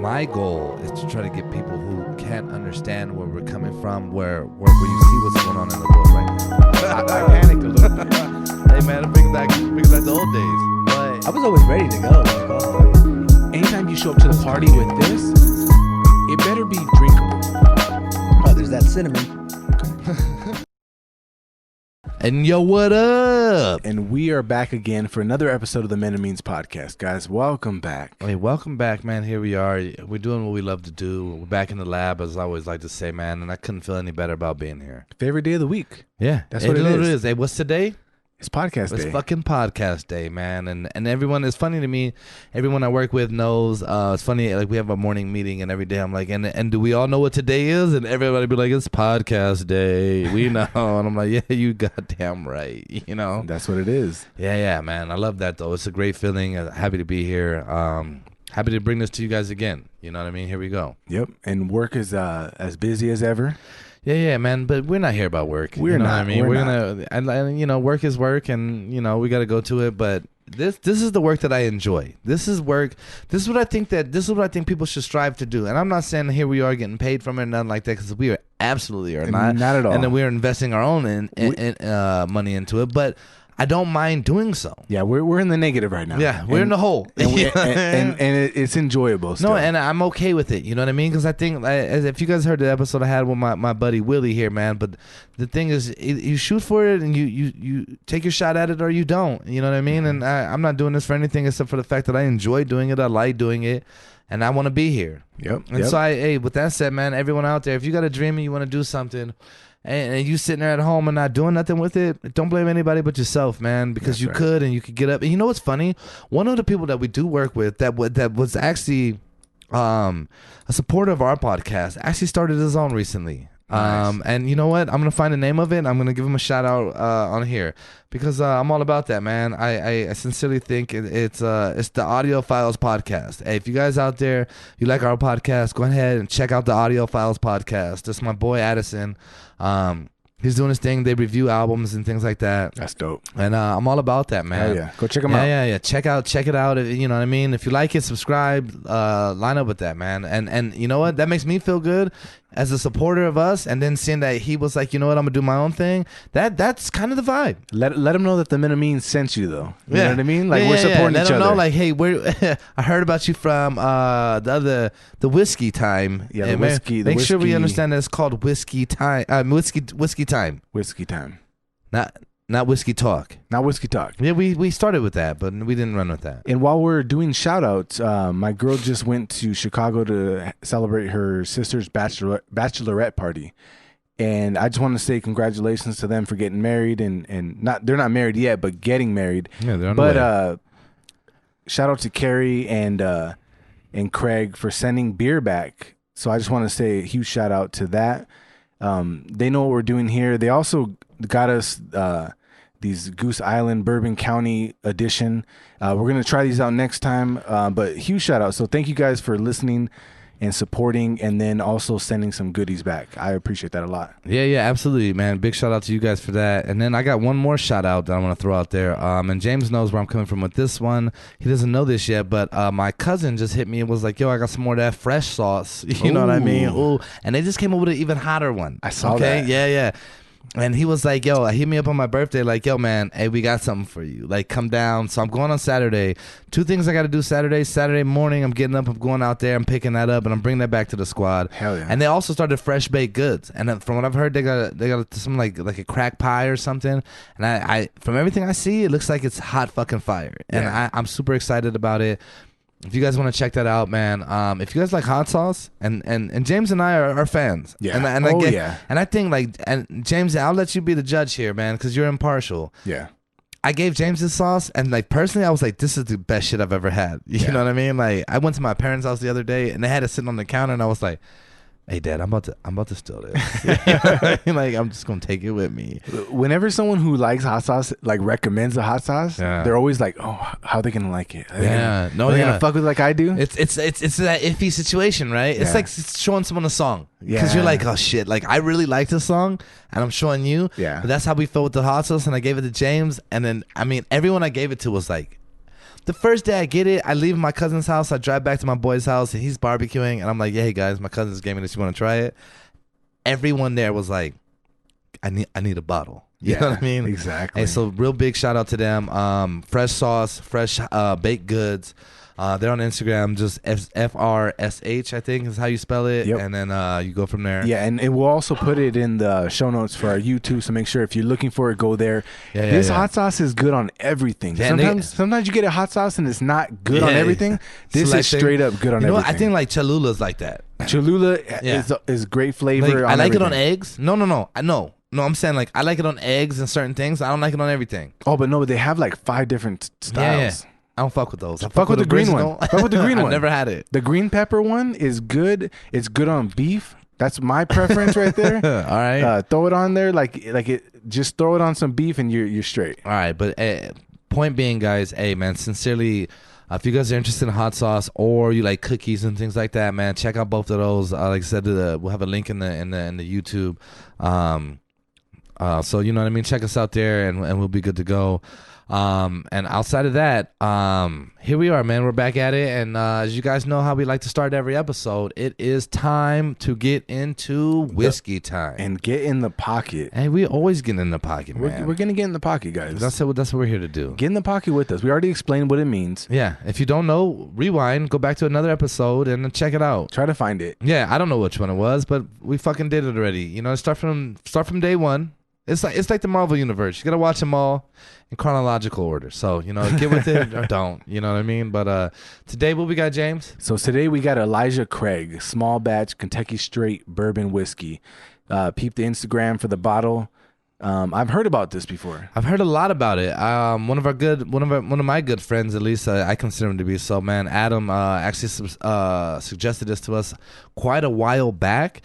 my goal is to try to get people who can't understand where we're coming from, where you see what's going on in the world right now. I panicked a little bit. Hey man, it brings back the old days. But I was always ready to go. Anytime you show up to the party with this, it better be drinkable. Oh, there's that cinnamon. And yo, what up? And we are back again for another episode of the Men and Means podcast. Guys, welcome back. Hey, welcome back, man. Here we are. We're doing what we love to do. We're back in the lab, as I always like to say, man. And I couldn't feel any better about being here. Favorite day of the week. Yeah, That's what it is. Hey, what's today? It's podcast day. It's fucking podcast day, man. And everyone, it's funny to me. Everyone I work with knows. It's funny, like we have a morning meeting, and every day I'm like, and do we all know what today is? And everybody be like, it's podcast day. We know. And I'm like, yeah, you goddamn right. You know. That's what it is. Yeah, man. I love that though. It's a great feeling. Happy to be here. Happy to bring this to you guys again. You know what I mean? Here we go. Yep. And work is as busy as ever. Yeah, man, but we're not here about work. We're not. What I mean, We're gonna, and you know, work is work, and you know, we got to go to it. But this is the work that I enjoy. This is work. This is what I think people should strive to do. And I'm not saying here we are getting paid from it, nothing like that, because we are absolutely are not at all. And then we're investing our own money into it, but I don't mind doing so. Yeah, we're in the negative right now. Yeah, we're in the hole. And it's enjoyable still. No, and I'm okay with it. You know what I mean? Because I think, if you guys heard the episode I had with my buddy Willie here, man, but the thing is, you shoot for it and you take your shot at it or you don't. You know what I mean? And I'm not doing this for anything except for the fact that I enjoy doing it. I like doing it. And I want to be here. Yep. And so, with that said, man, everyone out there, if you got a dream and you want to do something, and you sitting there at home and not doing nothing with it, don't blame anybody but yourself, man, because you could, and you could get up. And you know what's funny? One of the people that we do work with that was actually a supporter of our podcast actually started his own recently. Nice. And you know what? I'm gonna find the name of it. I'm gonna give him a shout out on here because I'm all about that, man. I sincerely think it's the Audio Files podcast. Hey, if you guys out there you like our podcast, go ahead and check out the Audio Files podcast. That's my boy Addison. He's doing his thing. They review albums and things like that. That's dope. And I'm all about that, man. Hell yeah. Go check them out. Yeah. Check it out. You know what I mean? If you like it, subscribe, line up with that, man. And you know what? That makes me feel good as a supporter of us. And then seeing that he was like, you know what? I'm going to do my own thing. That's kind of the vibe. Let him know that the Men and Means sent you, though. You know what I mean? Like, we're supporting each other. Let him know, like, hey, I heard about you from the whiskey time. Yeah, the whiskey. Make sure we understand that it's called whiskey time. Whiskey time. Whiskey time. Not whiskey talk. Not whiskey talk. Yeah, we started with that, but we didn't run with that. And while we're doing shout outs, my girl just went to Chicago to celebrate her sister's bachelorette party. And I just want to say congratulations to them for getting married and they're not married yet, but getting married. Yeah, they're on the way. But shout out to Carrie and Craig for sending beer back. So I just want to say a huge shout out to that. They know what we're doing here. They also got us these Goose Island Bourbon County edition. We're going to try these out next time, but huge shout out. So thank you guys for listening and supporting, and then also sending some goodies back. I appreciate that a lot. Yeah, absolutely, man. Big shout out to you guys for that. And then I got one more shout out that I want to throw out there. And James knows where I'm coming from with this one. He doesn't know this yet, but my cousin just hit me and was like, yo, I got some more of that fresh sauce. You know what I mean? Ooh. And they just came up with an even hotter one. I saw that. Yeah. And he was like, yo, hit me up on my birthday, like, yo, man, hey, we got something for you. Like, come down. So I'm going on Saturday. 2 things I got to do Saturday. Saturday morning, I'm getting up, I'm going out there, I'm picking that up, and I'm bringing that back to the squad. Hell yeah. And they also started fresh baked goods. And from what I've heard, they got some like a crack pie or something. And I from everything I see, it looks like it's hot fucking fire. And I'm super excited about it. If you guys want to check that out, man, if you guys like hot sauce, and James and I are fans, yeah, and I think and James, I'll let you be the judge here, man, because you're impartial. Yeah, I gave James this sauce, and like personally, I was like, this is the best shit I've ever had. You know what I mean? Like, I went to my parents' house the other day, and they had it sitting on the counter, and I was like, hey, Dad, I'm about to steal this. Like, I'm just gonna take it with me. Whenever someone who likes hot sauce like recommends a hot sauce, they're always like, "Oh, how are they gonna like it? Are they gonna fuck with it like I do?" It's that iffy situation, right? It's like showing someone a song because you're like, "Oh shit!" Like, I really like this song, and I'm showing you. Yeah. But that's how we felt with the hot sauce, and I gave it to James, and then everyone I gave it to was like, The first day I get it, I leave my cousin's house. I drive back to my boy's house, and he's barbecuing. And I'm like, yeah, hey, guys, my cousin's gave me this. You want to try it? Everyone there was like, I need a bottle. You know what I mean? Exactly. And so real big shout out to them. Fresh sauce, fresh baked goods. They're on Instagram, just FRSH, I think is how you spell it. Yep. And then you go from there. Yeah, and we'll also put it in the show notes for our YouTube, so make sure if you're looking for it, go there. This hot sauce is good on everything. Yeah, sometimes you get a hot sauce and it's not good on everything. This is straight up good on everything. What? I think like Cholula's like that. Cholula is great flavor. Like, I like everything. it on eggs. No, I'm saying like I like it on eggs and certain things. I don't like it on everything. Oh, but no, they have like 5 different styles. Yeah. I don't fuck with those. I fuck with the green one. Fuck with the green one. I've never had it. The green pepper one is good. It's good on beef. That's my preference right there. All right. Throw it on there like it. Just throw it on some beef and you're straight. All right, but point being, guys, hey man, sincerely, if you guys are interested in hot sauce or you like cookies and things like that, man, check out both of those. Like I said, we'll have a link in the YouTube. So you know what I mean. Check us out there, and we'll be good to go. And outside of that, here we are, man. We're back at it, and as you guys know how we like to start every episode, it is time to get into whiskey time and get in the pocket. Hey, we always get in the pocket, man. We're gonna get in the pocket, guys. That's what we're here to do. Get in the pocket with us. We already explained what it means. Yeah. If you don't know, rewind, go back to another episode, and check it out. Try to find it. Yeah, I don't know which one it was, but we fucking did it already. You know, start from day one. It's like the Marvel universe. You gotta watch them all in chronological order. So, you know, get with it or don't. You know what I mean? But today, what we got, James? So today we got Elijah Craig, small batch Kentucky straight bourbon whiskey. Peep the Instagram for the bottle. I've heard about this before. I've heard a lot about it. One of my good friends, at least I consider him to be so, man. Adam actually suggested this to us quite a while back.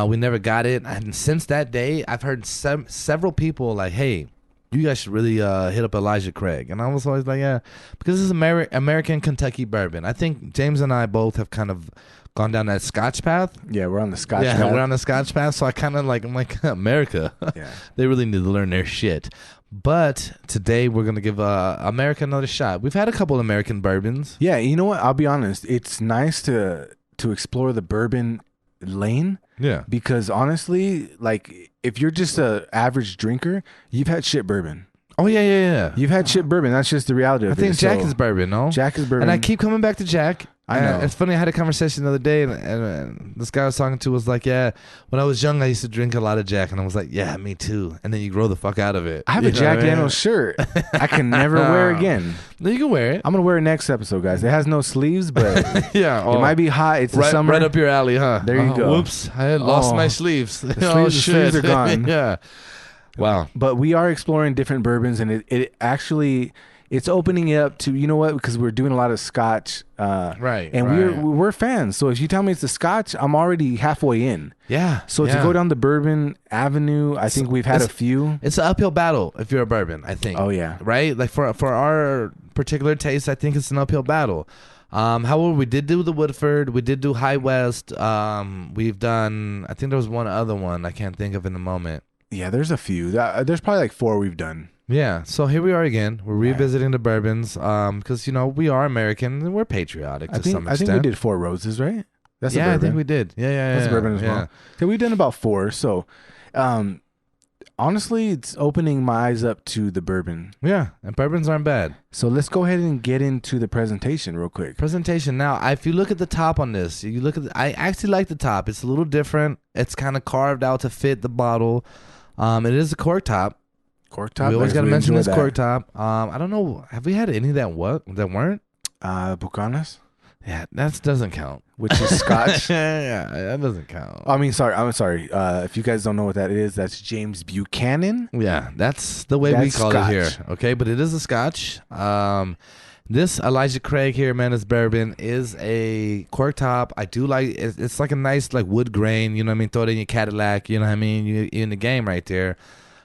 We never got it, and since that day, I've heard several people like, "Hey, you guys should really hit up Elijah Craig." And I was always like, "Yeah," because this is American Kentucky bourbon. I think James and I both have kind of gone down that Scotch path. Yeah, we're on the Scotch path. Yeah, we're on the Scotch path. So I'm like, America. Yeah. They really need to learn their shit. But today we're going to give America another shot. We've had a couple of American bourbons. Yeah, you know what? I'll be honest. It's nice to explore the bourbon lane. Yeah. Because honestly, like if you're just a average drinker, you've had shit bourbon. Oh, yeah. You've had shit bourbon. That's just the reality of it. I think Jack is bourbon, no? Jack is bourbon. And I keep coming back to Jack. I know. It's funny. I had a conversation the other day, and this guy I was talking to was like, "Yeah, when I was young, I used to drink a lot of Jack," and I was like, "Yeah, me too." And then you grow the fuck out of it. I have a Jack Daniel's shirt. I can never wear again. No, you can wear it. I'm gonna wear it next episode, guys. It has no sleeves, but yeah, it might be hot. It's the summer. Right up your alley, huh? There you go. Whoops, I had lost my sleeves. The sleeves are gone. Yeah. Wow. But we are exploring different bourbons, and it actually. It's opening it up to, you know what, because we're doing a lot of Scotch. Right. And we're fans. So if you tell me it's the Scotch, I'm already halfway in. Yeah. So to go down the bourbon avenue, I think we've had a few. It's an uphill battle if you're a bourbon, I think. Oh, yeah. Right? Like for our particular taste, I think it's an uphill battle. However, we did do the Woodford. We did do High West. We've done, I think there was one other one I can't think of in the moment. Yeah, there's a few. There's probably like 4 we've done. Yeah, so here we are again. We're revisiting the bourbons because, you know, we are American and we're patriotic to some extent. I think we did 4 Roses, right? That's I think we did. Yeah. That's a bourbon as well. Okay, we've done about 4. So, honestly, it's opening my eyes up to the bourbon. Yeah, and bourbons aren't bad. So let's go ahead and get into the presentation real quick. Presentation. Now, if you look at the top on this, I actually like the top. It's a little different. It's kind of carved out to fit the bottle. It is a cork top. Cork top. We always got to mention this cork top. I don't know. Have we had any that weren't? Bucanas. Yeah, that doesn't count. Which is Scotch. Yeah, that doesn't count. I'm sorry. If you guys don't know what that is, that's James Buchanan. Yeah, that's the way we call it here. Okay, but it is a Scotch. This Elijah Craig here, man, this bourbon is a cork top. I do like it's like a nice like wood grain. You know what I mean? Throw it in your Cadillac. You know what I mean? You're in the game right there.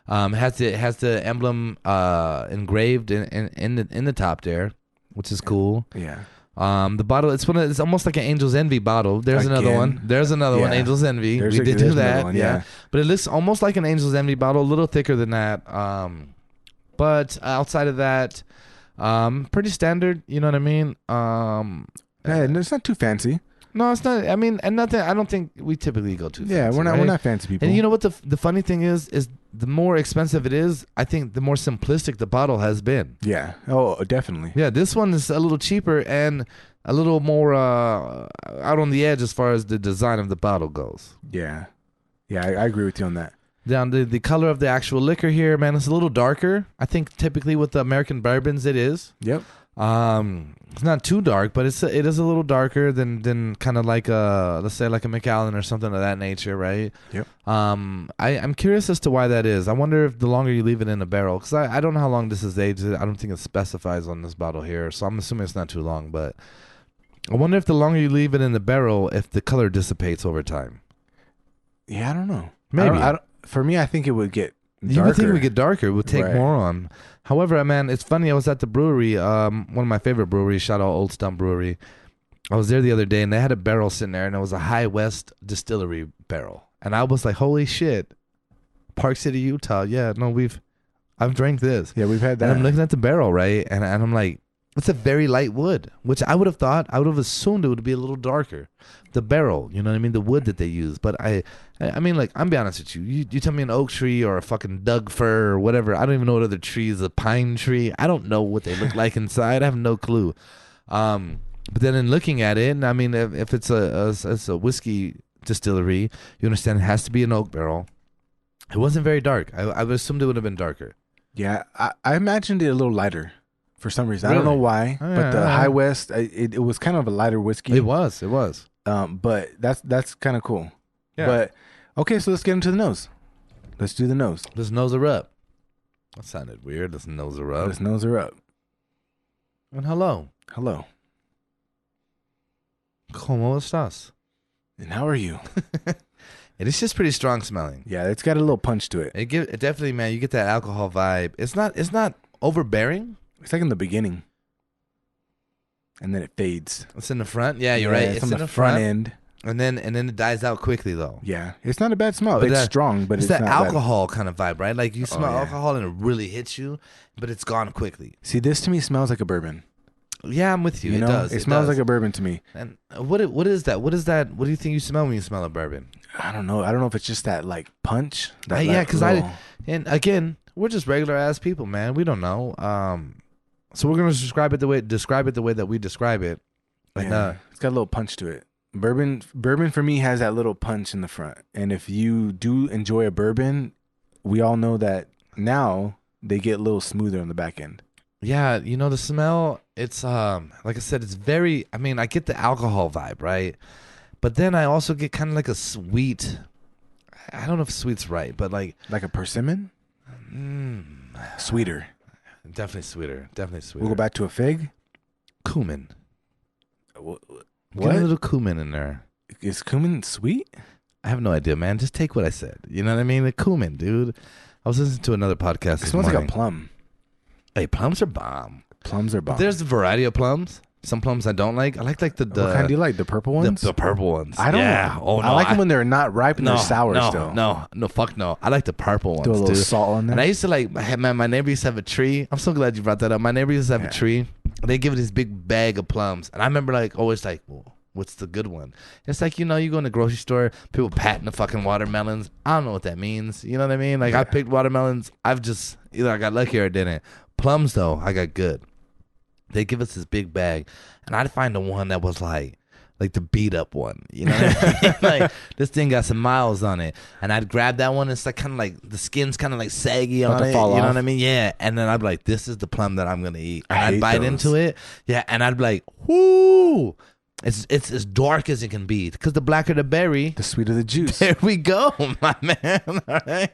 It has the emblem engraved in the top there, which is cool. Yeah. The bottle it's almost like an Angel's Envy bottle. There's another one. There's another one. Angel's Envy. We did do that. One, yeah. But it looks almost like an Angel's Envy bottle, a little thicker than that. But outside of that, Pretty standard. You know what I mean? Yeah, it's not too fancy. No, it's not. I mean, and nothing. I don't think we typically go too. Yeah, fancy, we're right? not fancy people. And you know what the funny thing is the more expensive it is, I think the more simplistic the bottle has been. Yeah. Oh, definitely. Yeah, this one is a little cheaper and a little more out on the edge as far as the design of the bottle goes. Yeah. Yeah, I agree with you on that. Down the color of the actual liquor here, man, it's a little darker. I think typically with the American bourbons it is. Yep. It's not too dark, but it is a little darker than kind of like let's say like a Macallan or something of that nature, right? Yep. I'm curious as to why that is. I wonder if the longer you leave it in a barrel, because I don't know how long this is aged. I don't think it specifies on this bottle here, so I'm assuming it's not too long. But I wonder if the longer you leave it in the barrel, if the color dissipates over time. Yeah, I don't know. Maybe. For me, I think it would get darker. You would think it would get darker. It would take Right. more on. However, man, it's funny. I was at the brewery, one of my favorite breweries, shout out Old Stump Brewery. I was there the other day, and they had a barrel sitting there, and it was a High West Distillery barrel. And I was like, holy shit, Park City, Utah. Yeah, no, I've drank this. Yeah, we've had that. And I'm looking at the barrel, right? And I'm like, it's a very light wood, which I would have assumed it would be a little darker. The barrel, you know what I mean? The wood that they use. But I mean, like, I'm be honest with you. You tell me an oak tree or a fucking Doug fir or whatever. I don't even know what other tree is, a pine tree. I don't know what they look like inside. I have no clue. But then in looking at it, I mean, if it's a whiskey distillery, you understand it has to be an oak barrel. It wasn't very dark. I would assumed it would have been darker. Yeah, I imagined it a little lighter for some reason. Really? I don't know why, Oh, but the yeah. High West, it was kind of a lighter whiskey. It was. But that's kind of cool. Yeah. But okay, so let's get into the nose. Let's do the nose. Let's nose her up. That sounded weird. Let's nose her up. Let's nose her up. And hello. Hello. ¿Cómo estás? And how are you? It is just pretty strong smelling. Yeah, it's got a little punch to it. It definitely, man. You get that alcohol vibe. It's not overbearing. It's like in the beginning, and then it fades. It's in the front. Yeah, you're right. It's It's on in the front end. and then it dies out quickly though. Yeah, it's not a bad smell. But It's that- strong, but It's it's that not bad. alcohol kind of vibe, right? Like you smell yeah. alcohol and it really hits you, but it's gone quickly. See, this to me smells like a bourbon. Yeah, I'm with you. You It know, does. it smells does. like a bourbon to me. And what is that? What is that? What do you think you smell when you smell a bourbon? I don't know. I don't know if it's just that like punch. That, Yeah, like, because little- and again, we're just regular ass people, man. We don't know. So we're gonna describe it the way that we describe it. And, yeah, it's got a little punch to it. Bourbon for me has that little punch in the front. And if you do enjoy a bourbon, we all know that now they get a little smoother on the back end. yeah, you know the smell. It's like I said, it's very. I mean, I get the alcohol vibe, right? But then I also get kind of like a sweet. I don't know if sweet's right, but like Like a persimmon? Sweeter. definitely sweeter. Definitely sweeter. We'll go back to a fig. Cumin. What? Get a little cumin in there. Is cumin sweet? I have no idea, man. Just take what I said. You know what I mean? The cumin, dude. I was listening to another podcast It this smells like morning. a plum. Hey, plums are bomb. Plums are bomb. There's a variety of plums. Some plums I don't like. I like the what kind do you like? The purple ones? the purple ones. I don't. Yeah. Oh no. I like them when they're not ripe and they're sour no, still. No, fuck no. I like the purple ones, Do a little dude. salt on And I there. used to like, man, my neighbor used to have a tree. I'm so glad you brought that up. My neighbor used to have Yeah. a tree. They give it this big bag of plums. And I remember like always like, well, what's the good one? It's like, you know, you go in the grocery store, people patting the fucking watermelons. I don't know what that means. You know what I mean? Like I picked watermelons. I've just, either I got lucky or I didn't. Plums though, I got good. They give us this big bag, and I'd find the one that was like the beat up one. You know what I mean? Like this thing got some miles on it, and I'd grab that one. It's like kind of like the skin's kind of like saggy About on to it. fall You know off. what I mean? Yeah. And then I'd be like, this is the plum that I'm gonna eat, and I I'd hate bite those. into it. Yeah, and I'd be like, whoo! It's as dark as it can be, because the blacker the berry, The sweeter the juice. there we go, my man. All right,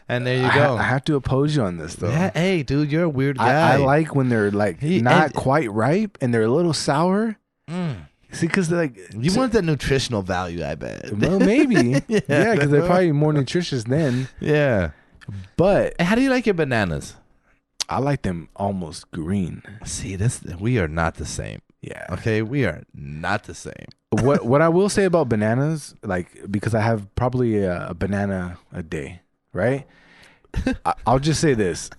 and there you go. I have to oppose you on this though. Yeah, hey, dude, you're a weird guy. I like when they're like not and- quite ripe and they're a little sour. Mm. See, because they're like You want that nutritional value, I bet. well, maybe Yeah. yeah, because they're probably more nutritious then. Yeah. But Hey, how do you like your bananas? I like them almost green. See, we are not the same. Yeah. Okay, we are not the same. What I will say about bananas, like because I have probably a banana a day, right? I'll just say this: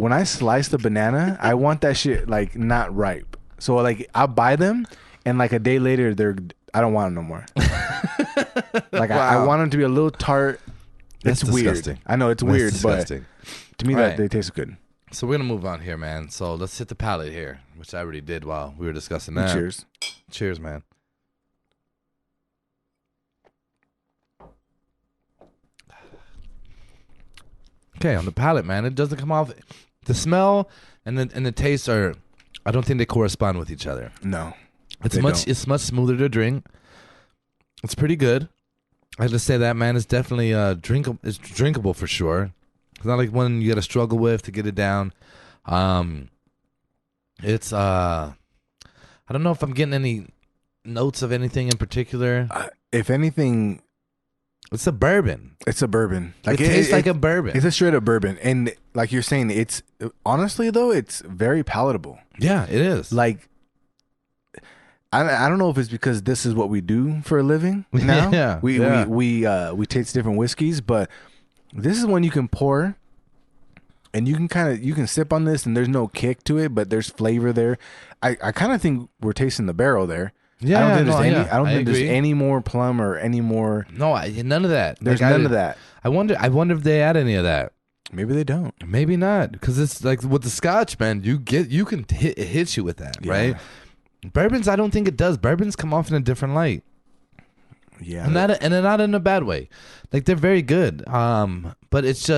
when I slice the banana, I want that shit like not ripe. So like I'll buy them, and like a day later, I don't want them no more. Like I want them to be a little tart. That's It's weird. disgusting. I know it's That's weird, disgusting. but to me Right. they taste good. So we're gonna move on here, man. So let's hit the palate here, which I already did while we were discussing that. Cheers. Cheers, man. Okay, on the palate, man, it doesn't come off. The smell and the taste are, I don't think they correspond with each other. No, It's they much don't. it's much smoother to drink. It's pretty good. I have to say that, man. It's definitely drinkable. It's drinkable for sure. It's not like one you got to struggle with to get it down. It's I don't know if I'm getting any notes of anything in particular. If anything, It's a bourbon. it's a bourbon. It tastes like a bourbon. It's a straight up bourbon, and like you're saying, it's honestly though, it's very palatable. Yeah, it is. Like, I don't know if it's because this is what we do for a living now. Yeah, we taste different whiskeys, but this is one you can pour, and you can sip on this, and there's no kick to it, but there's flavor there. I kind of think we're tasting the barrel there. Yeah, I don't think there's any. yeah, I don't think there's agree. any more plum or any more. No, none of that. There's Like, none of that. I wonder if they add any of that. Maybe they don't. Maybe not, because it's like with the Scotch, man. You can it hits you with that, Yeah. right? Bourbons, I don't think it does. Bourbons come off in a different light, Yeah. and they're not in a bad way. Like they're very good. But it's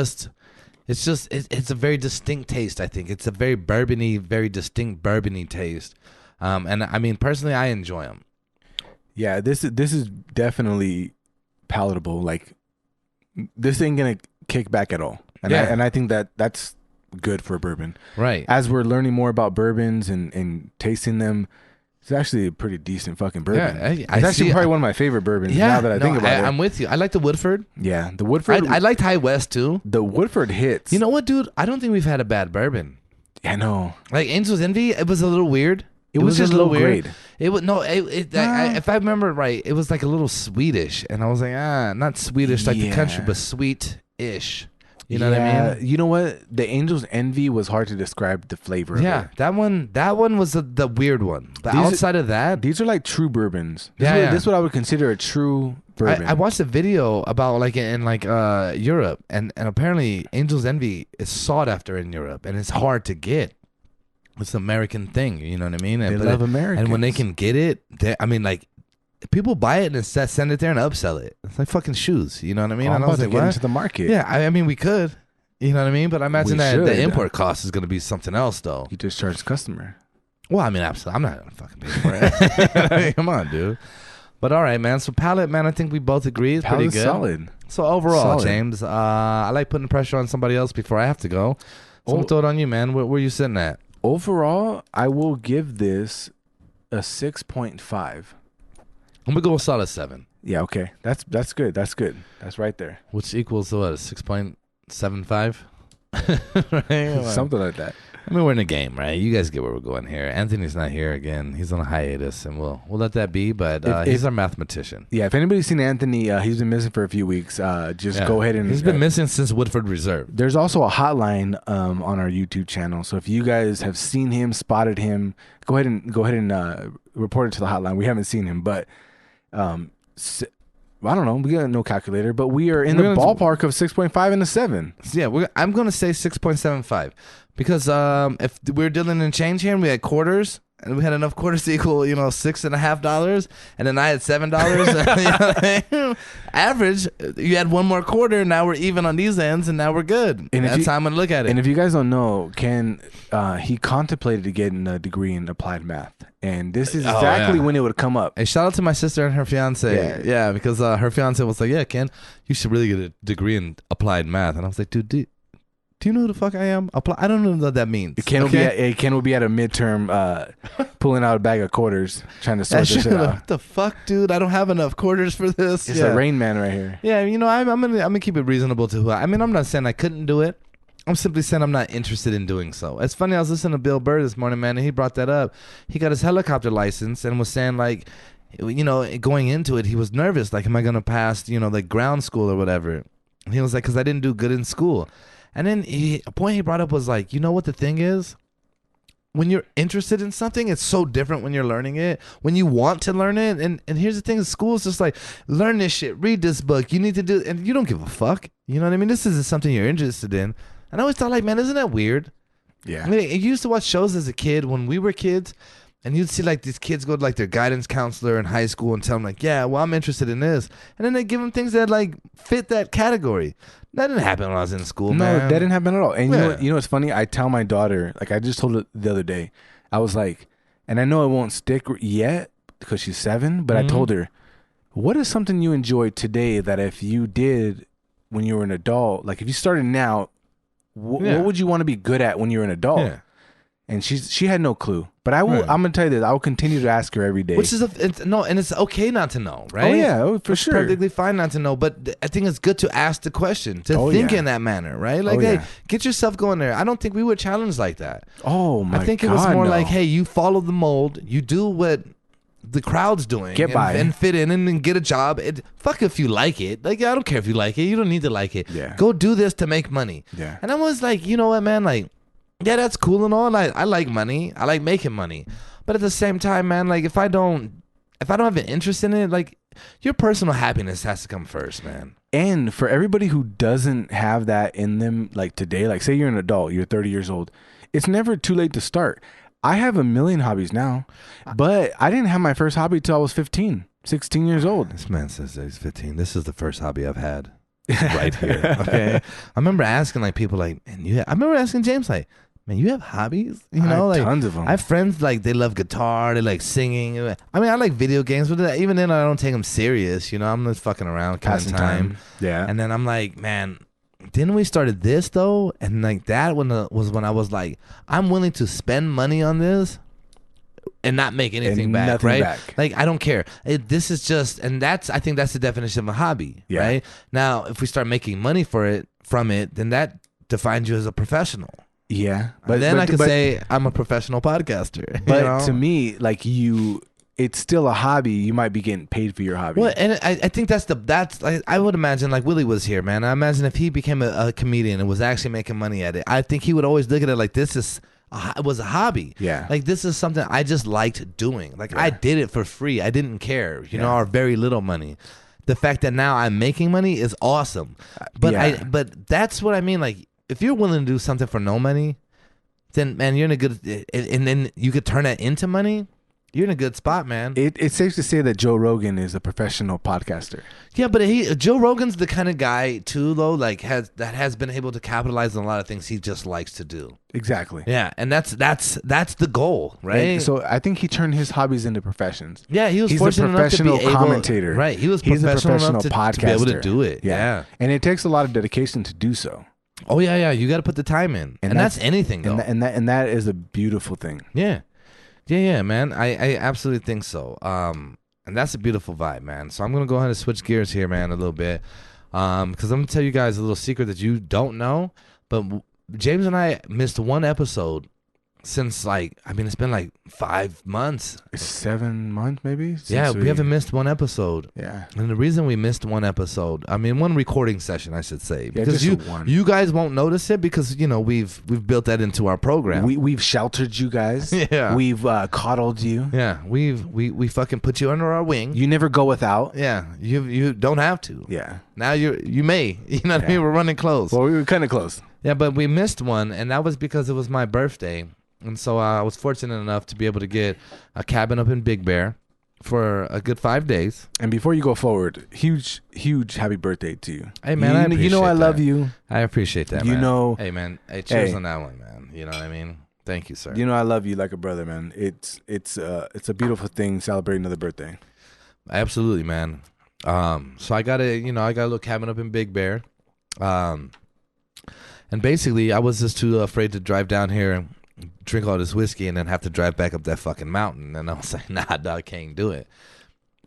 a very distinct taste. I think it's a very bourbony, very distinct bourbony taste. And I mean, personally, I enjoy them. Yeah, this is definitely palatable. Like, this ain't gonna kick back at all, and Yeah. I think that's good for a bourbon. Right. As we're learning more about bourbons and tasting them, it's actually a pretty decent fucking bourbon. Yeah, it's I actually see- probably one of my favorite bourbons. Now that I think about it, I'm with you. I like the Woodford. yeah, the Woodford. I liked High West too. the Woodford hits. You know what, dude? I don't think we've had a bad bourbon. I know Like Angel's Envy, it was a little weird. it was a just little low weird. grade. It was no. If I remember right, it was like a little Swedish, and I was like, not Swedish like the country, Yeah. but sweet-ish. You know what I mean? You know what? The Angel's Envy was hard to describe the flavor. of Yeah, it. that one was the weird one. But These are- outside of that, These are like true bourbons. Yeah. This is what I would consider a true bourbon. I watched a video about like in like Europe, and apparently Angel's Envy is sought after in Europe, and it's hard to get. It's an American thing, you know what I mean? They But love Americans. And when they can get it, I mean, like people buy it and send it there and upsell it. It's like fucking shoes, you know what I mean? I'm and I about was to like, get what? into the market. Yeah, I mean, we could, you know what I mean? But I imagine We that should. the import cost is going to be something else, though. You just charge the customer. Well, I mean, absolutely, I'm not going to fucking pay for it. I mean, come on, dude. But all right, man. So palate, man, I think we both agree it's pretty Palate's good. solid. So overall, Solid. James, I like putting pressure on somebody else before I have to go. So I'm gonna throw it on you, man. Where you sitting at? Overall, I will give this a 6.5. I'm gonna go a solid 7, Yeah, okay. That's good. That's good. That's right there. which equals what, 6.75? Right? Something like that. I mean, we're in a game, right? You guys get where we're going here. Anthony's not here again. He's on a hiatus, and we'll let that be. But he's our mathematician. Yeah, if anybody's seen Anthony, he's been missing for a few weeks. Just Yeah. go ahead and. He's been missing since Woodford Reserve. There's also a hotline on our YouTube channel. So if you guys have seen him, spotted him, go ahead and report it to the hotline. We haven't seen him, but I don't know. We got no calculator, but we are in the ballpark of 6.5 and a 7. So yeah, I'm gonna say 6.75 because if we're dealing in change here and we had quarters and we had enough quarters to equal $6.50, and then I had $7. Average, you had one more quarter. Now we're even on these ends, and now we're good. And that's how I'm gonna look at it. And if you guys don't know, he contemplated getting a degree in applied math, and this is exactly when it would come up. Hey, shout out to my sister and her fiance. Yeah, because her fiance was like, "Yeah, Ken, you should really get a degree in applied math." And I was like, "Dude, do you know who the fuck I am? I don't know what that means." Ken will be at a midterm, pulling out a bag of quarters, trying to sort this shit out. What the fuck, dude? I don't have enough quarters for this. It's a Rain Man right here. Yeah, I'm gonna keep it reasonable to who I mean. I'm not saying I couldn't do it. I'm simply saying I'm not interested in doing so. It's funny. I was listening to Bill Burr this morning, man, and he brought that up. He got his helicopter license and was saying like, going into it, he was nervous. Like, am I gonna pass, like ground school or whatever? And he was like, because I didn't do good in school. And then a point he brought up was like, you know what the thing is? When you're interested in something, it's so different when you're learning it. When you want to learn it, and here's the thing: school is just like, learn this shit, read this book. You need to do, and you don't give a fuck. You know what I mean? This isn't something you're interested in. And I always thought, like, man, isn't that weird? Yeah. I mean, you used to watch shows as a kid when we were kids, and you'd see like these kids go to like their guidance counselor in high school and tell them like, yeah, well, I'm interested in this, and then they give them things that like fit that category. That didn't happen when I was in school, No, man. that didn't happen at all. And Yeah. you know what's funny? I tell my daughter, like I just told her the other day, I was like, and I know it won't stick yet because she's 7, but I told her, what is something you enjoyed today that if you did when you were an adult, like if you started now, what would you want to be good at when you're an adult? Yeah. And she had no clue. But I will. Right. I'm gonna tell you this. I will continue to ask her every day. Which is and it's okay not to know, right? Oh yeah, for It's sure. perfectly fine not to know, but I think it's good to ask the question, to think in that manner, right? Like, hey, get yourself going there. I don't think we were challenged like that. Oh my god! I think it was more like, hey, you follow the mold, you do what the crowd's doing, Get by. and fit in and then get a job. Fuck if you like it. Like, I don't care if you like it. You don't need to like it. Yeah. Go do this to make money. Yeah. And I was like, you know what, man? Like, yeah, that's cool and all. And I like money. I like making money. But at the same time, man, like if I don't have an interest in it, like your personal happiness has to come first, man. And for everybody who doesn't have that in them, like today, like say you're an adult, you're 30 years old, it's never too late to start. I have a million hobbies now, but I didn't have my first hobby till I was 15, 16 years old. This man says that he's 15. This is the first hobby I've had right here. Okay. I remember asking like people like, man, I remember asking James like, man, you have hobbies? You know, like tons of them. I have friends like they love guitar, they like singing. I mean, I like video games, but even then, I don't take them serious. You know, I'm just fucking around, passing time. Yeah. And then I'm like, man, didn't we started this though? And like that was when I was like, I'm willing to spend money on this and not make anything And back, nothing right? back. Like I don't care. This is just, and I think that's the definition of a hobby, Yeah. right? Now, if we start making money from it, then that defines you as a professional. Yeah. But then I could say I'm a professional podcaster. But you know? to me, like it's still a hobby. You might be getting paid for your hobby. Well, and I think that's I would imagine like Willie was here, man. I imagine if he became a comedian and was actually making money at it, I think he would always look at it like this is it was a hobby. Yeah. Like this is something I just liked doing. Like I did it for free. I didn't care, you know, or very little money. The fact that now I'm making money is awesome. But but that's what I mean. Like if you're willing to do something for no money, then man, you're in a good, and then you could turn that into money. You're in a good spot, man. It's safe to say that Joe Rogan is a professional podcaster. Yeah, but Joe Rogan's the kind of guy too, though, like has been able to capitalize on a lot of things he just likes to do. Exactly. Yeah, and that's the goal, right? And so I think he turned his hobbies into professions. Yeah, he was He's fortunate a enough to be professional able, commentator. right? He was He's a professional professional enough to be able to podcaster. do it. Yeah. And it takes a lot of dedication to do so. Oh yeah. You got to put the time in, and that's anything though. And that is a beautiful thing. Yeah, man. I absolutely think so. And that's a beautiful vibe, man. So I'm gonna go ahead and switch gears here, man, a little bit, because I'm gonna tell you guys a little secret that you don't know. But James and I missed one episode since it's been like 5 months. 7 months maybe. Yeah, we haven't missed one episode. Yeah. And the reason we missed one episode, one recording session, I should say, because just you guys won't notice it because we've built that into our program. We've sheltered you guys. Yeah. We've coddled you. Yeah, we fucking put you under our wing. You never go without. Yeah, you don't have to. Yeah. Now you may. You know what I mean? We're running close. Well, we were kind of close. Yeah, but we missed one, and that was because it was my birthday. And so I was fortunate enough to be able to get a cabin up in Big Bear for a good 5 days. And before you go forward, huge happy birthday to you. Hey, man, I appreciate I love that. you. I appreciate that, You man. know- Hey, man. Hey, cheers on that one, man. You know what I mean? Thank you, sir. You know I love you like a brother, man. It's a beautiful thing celebrating another birthday. Absolutely, man. So I got a little cabin up in Big Bear. And basically I was just too afraid to drive down here and drink all this whiskey and then have to drive back up that fucking mountain. And I was like, nah, dog, I can't do it.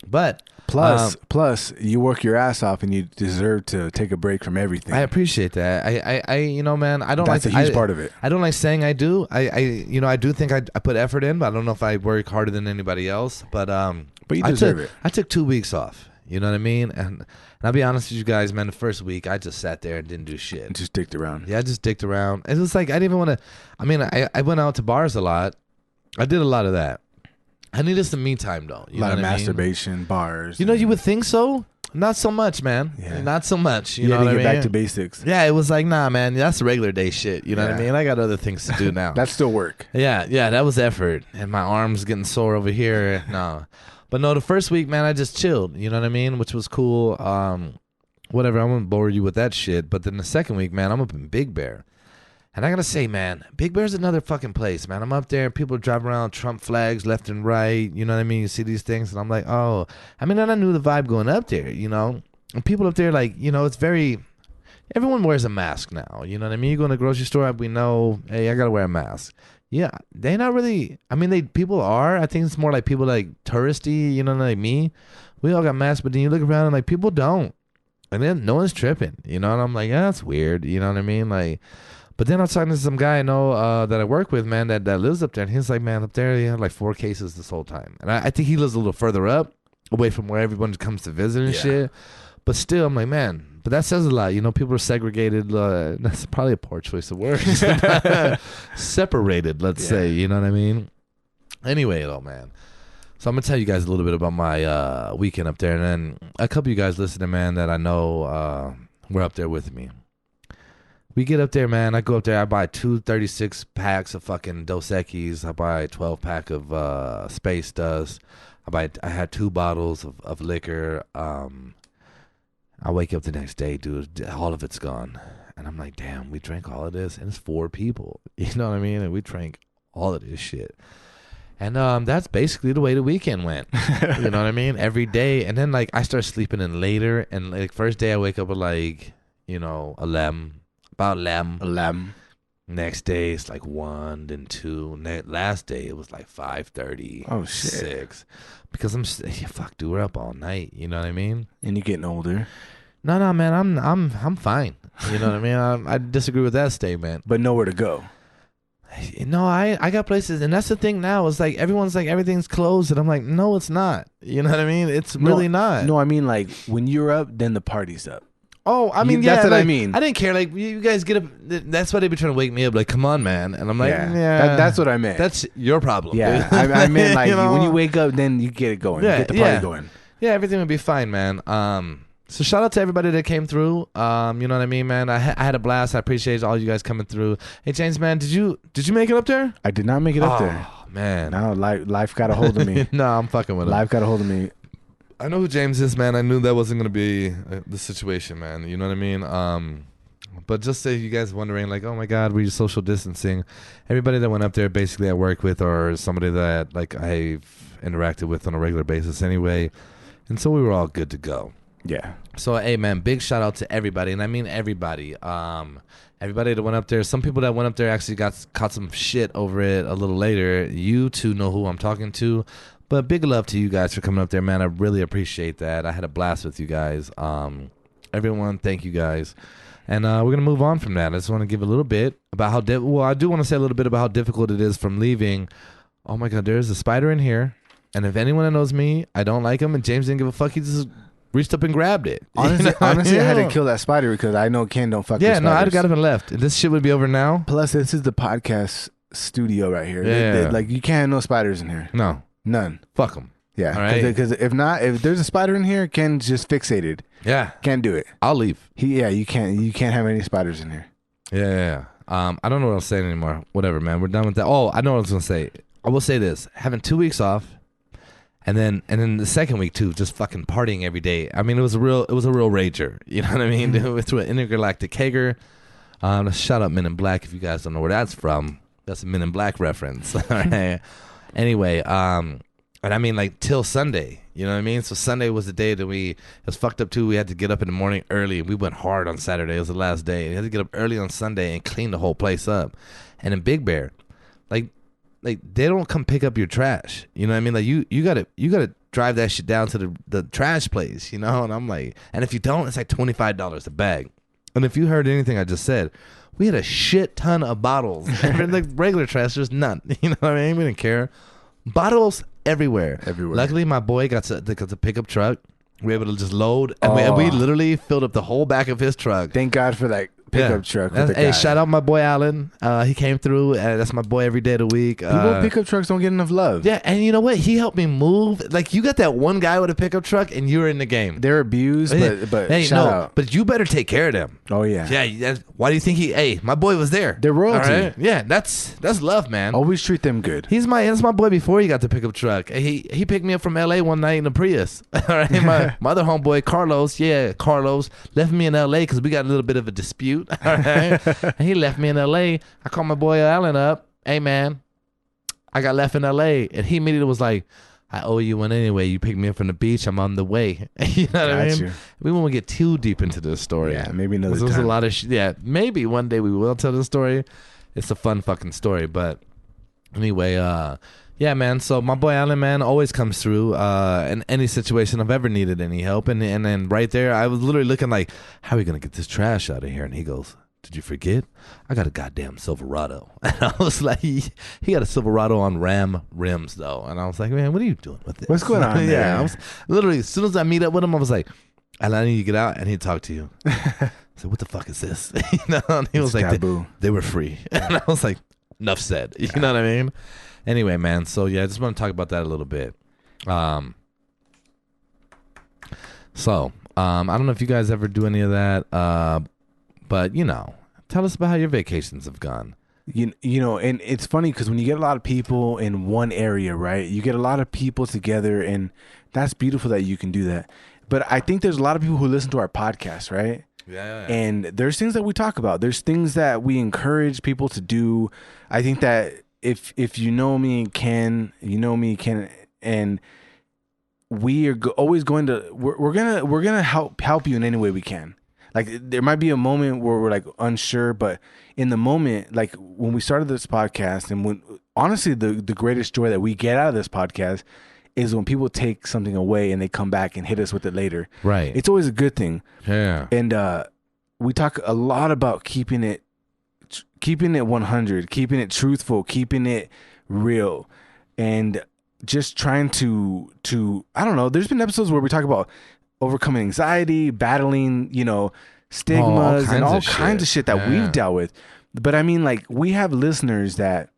But plus you work your ass off and you deserve to take a break from everything. I appreciate that. I man, I don't That's like a huge part of it. I don't like saying I do. I do think I put effort in, but I don't know if I work harder than anybody else. But you deserve it. it. I took 2 weeks off. You know what I mean? And I'll be honest with you guys, man. The first week, I just sat there and didn't do shit. Just dicked around. Yeah, I just dicked around. It was like I didn't even want to. I mean, I went out to bars a lot. I did a lot of that. I needed some me time though. You a lot know of what masturbation, I mean? bars. You know, you would think so. Not so much, man. Yeah. Not so much. You You know had what to I get mean? back to basics. Yeah, it was like, nah, man. That's regular day shit. You know what I Yeah. mean? I got other things to do now. That's still work. Yeah, that was effort. And my arms getting sore over here. No. But no, the first week, man, I just chilled. You know what I mean? Which was cool. Whatever, I won't bore you with that shit. But then the second week, man, I'm up in Big Bear. And I gotta say, man, Big Bear's another fucking place, man. I'm up there, people drive around Trump flags left and right. You know what I mean? You see these things, and I'm like, oh. I mean, and I knew the vibe going up there, you know? And people up there, like, you know, it's very... Everyone wears a mask now. You know what I mean? You go in the grocery store, we know, hey, I gotta wear a mask. Yeah, they not really... I mean, people are. I think it's more like people like touristy, you know, like me. We all got masks, but then you look around and, like, people don't. And then no one's tripping, you know? And I'm like, yeah, that's weird. You know what I mean? Like... But then I was talking to some guy I know that I work with, man, that lives up there. And he's like, man, up there, they had like 4 cases this whole time. And I think he lives a little further up, away from where everyone comes to visit and shit. But still, I'm like, man, but that says a lot. You know, people are segregated. That's probably a poor choice of words. Separated, let's say. You know what I mean? Anyway, though, man. So I'm going to tell you guys a little bit about my weekend up there. And then a couple of you guys listening, man, that I know were up there with me. We get up there, man. I go up there. I buy 2 36 packs of fucking Dos Equis. I buy a 12-pack of Space Dust. I had 2 bottles of liquor. I wake up the next day, dude. All of it's gone. And I'm like, damn, we drank all of this? And it's 4 people. You know what I mean? And we drank all of this shit. And that's basically the way the weekend went. You know what I mean? Every day. And then, like, I start sleeping in later. And, like, first day I wake up at, like, you know, 11. About 11. Next day it's like 1, then 2. Last day it was like 5:30. Oh shit! 6. Because fuck, dude, we're up all night. You know what I mean? And you're getting older. No, man, I'm fine. You know what I mean? I disagree with that statement. But nowhere to go. No, I got places, and that's the thing now. It's like everyone's like everything's closed, and I'm like, no, it's not. You know what I mean? It's really not. No, I mean like when you're up, then the party's up. Oh, I mean, that's what like, I mean. I didn't care. Like, you guys get up. That's why they be trying to wake me up. Like, come on, man. And I'm like, yeah. That's what I meant. That's your problem. Yeah, I meant like you know? When you wake up, then you get it going. Yeah, you get the party going. Yeah, everything would be fine, man. So shout out to everybody that came through. You know what I mean, man. I had a blast. I appreciate all you guys coming through. Hey, James, man, did you make it up there? I did not make it up there. Oh, man. No, life got a hold of me. No, I'm fucking with him. Life got a hold of me. I know who James is, man. I knew that wasn't going to be the situation, man. You know what I mean? But just say you guys wondering, like, oh, my God, we're social distancing. Everybody that went up there basically I work with or somebody that, like, I've interacted with on a regular basis anyway. And so we were all good to go. Yeah. So, hey, man, big shout out to everybody. And I mean everybody. Everybody that went up there. Some people that went up there actually caught some shit over it a little later. You two know who I'm talking to. But big love to you guys for coming up there, man. I really appreciate that. I had a blast with you guys. Everyone, thank you guys. And we're going to move on from that. I just want to give a little bit about how... I do want to say a little bit about how difficult it is from leaving. Oh, my God, there's a spider in here. And if anyone that knows me, I don't like him. And James didn't give a fuck. He just reached up and grabbed it. Honestly, I had to kill that spider because I know Ken don't fuck with spiders. Yeah, no, I'd got up and left. This shit would be over now. Plus, this is the podcast studio right here. Yeah. Like, you can't have no spiders in here. No. None. Fuck them. Yeah. Because if there's a spider in here, Ken's just fixated. Yeah. Can't do it. I'll leave. You can't have any spiders in here. Yeah. I don't know what I was saying anymore. Whatever, man. We're done with that. Oh, I know what I was going to say. I will say this. Having 2 weeks off. And then the second week too, just fucking partying every day. I mean, it was a real rager. You know what I mean? Mm-hmm. Through an intergalactic kegger. Shout out Men in Black if you guys don't know where that's from. That's a Men in Black reference. All right. Anyway, and I mean like till Sunday. You know what I mean? So Sunday was the day that it was fucked up too. We had to get up in the morning early. We went hard on Saturday. It was the last day. We had to get up early on Sunday and clean the whole place up. And in Big Bear, like they don't come pick up your trash. You know what I mean? Like you gotta drive that shit down to the trash place, you know? And I'm like, and if you don't, it's like $25 a bag. And if you heard anything I just said, we had a shit ton of bottles. Like regular trash, there's none. You know what I mean? We didn't care. Bottles everywhere. Everywhere. Luckily my boy got the pickup truck. We were able to just load, and we literally filled up the whole back of his truck. Thank God for that pickup truck. With the Hey, guy. shout out my boy Alan. He came through, and that's my boy every day of the week. People with pickup trucks don't get enough love. Yeah, and you know what? He helped me move. Like, you got that one guy with a pickup truck, and you're in the game. They're abused, but hey, shout out. But you better take care of them. Oh yeah. Yeah. Why do you think hey, my boy was there? They're royalty. All right? Yeah, that's love, man. Always treat them good. That's my boy before he got the pickup truck. He picked me up from LA one night in a Prius. All right, my other homeboy Carlos, left me in LA because we got a little bit of a dispute. All right, and he left me in LA. I called my boy Alan up. Hey man, I got left in LA, and he immediately was like, I owe you one anyway. You picked me up from the beach. I'm on the way. You know what I mean? We won't get too deep into this story. Yeah, maybe another time. There's a lot of maybe one day we will tell the story. It's a fun fucking story, but anyway, yeah, man. So my boy Alan, man, always comes through in any situation I've ever needed any help, and then right there, I was literally looking like, how are we gonna get this trash out of here? And he goes, did you forget? I got a goddamn Silverado. And I was like, he got a Silverado on Ram rims though, and I was like, man, what are you doing with this? What's going on there? Yeah, I was literally, as soon as I meet up with him, I was like, Alan, I need you to get out, and he'd talk to you. I said, what the fuck is this? You know, and he was like, they were free. And I was like, enough said. You know what I mean? Anyway, man. So yeah, I just want to talk about that a little bit. I don't know if you guys ever do any of that. But tell us about how your vacations have gone. You know, and it's funny because when you get a lot of people in one area, right? You get a lot of people together, and that's beautiful that you can do that. But I think there's a lot of people who listen to our podcast, right? Yeah. And there's things that we talk about. There's things that we encourage people to do. I think that if you know me, Ken, and we are always going to we're gonna help you in any way we can. Like, there might be a moment where we're like unsure, but in the moment, like when we started this podcast, and when honestly the greatest joy that we get out of this podcast is when people take something away and they come back and hit us with it later. Right. It's always a good thing. Yeah. And we talk a lot about keeping it 100, keeping it truthful, keeping it real, and just trying to I don't know. There's been episodes where we talk about overcoming anxiety, battling, stigmas, and all kinds of shit that we've dealt with. But I mean, like, we have listeners that,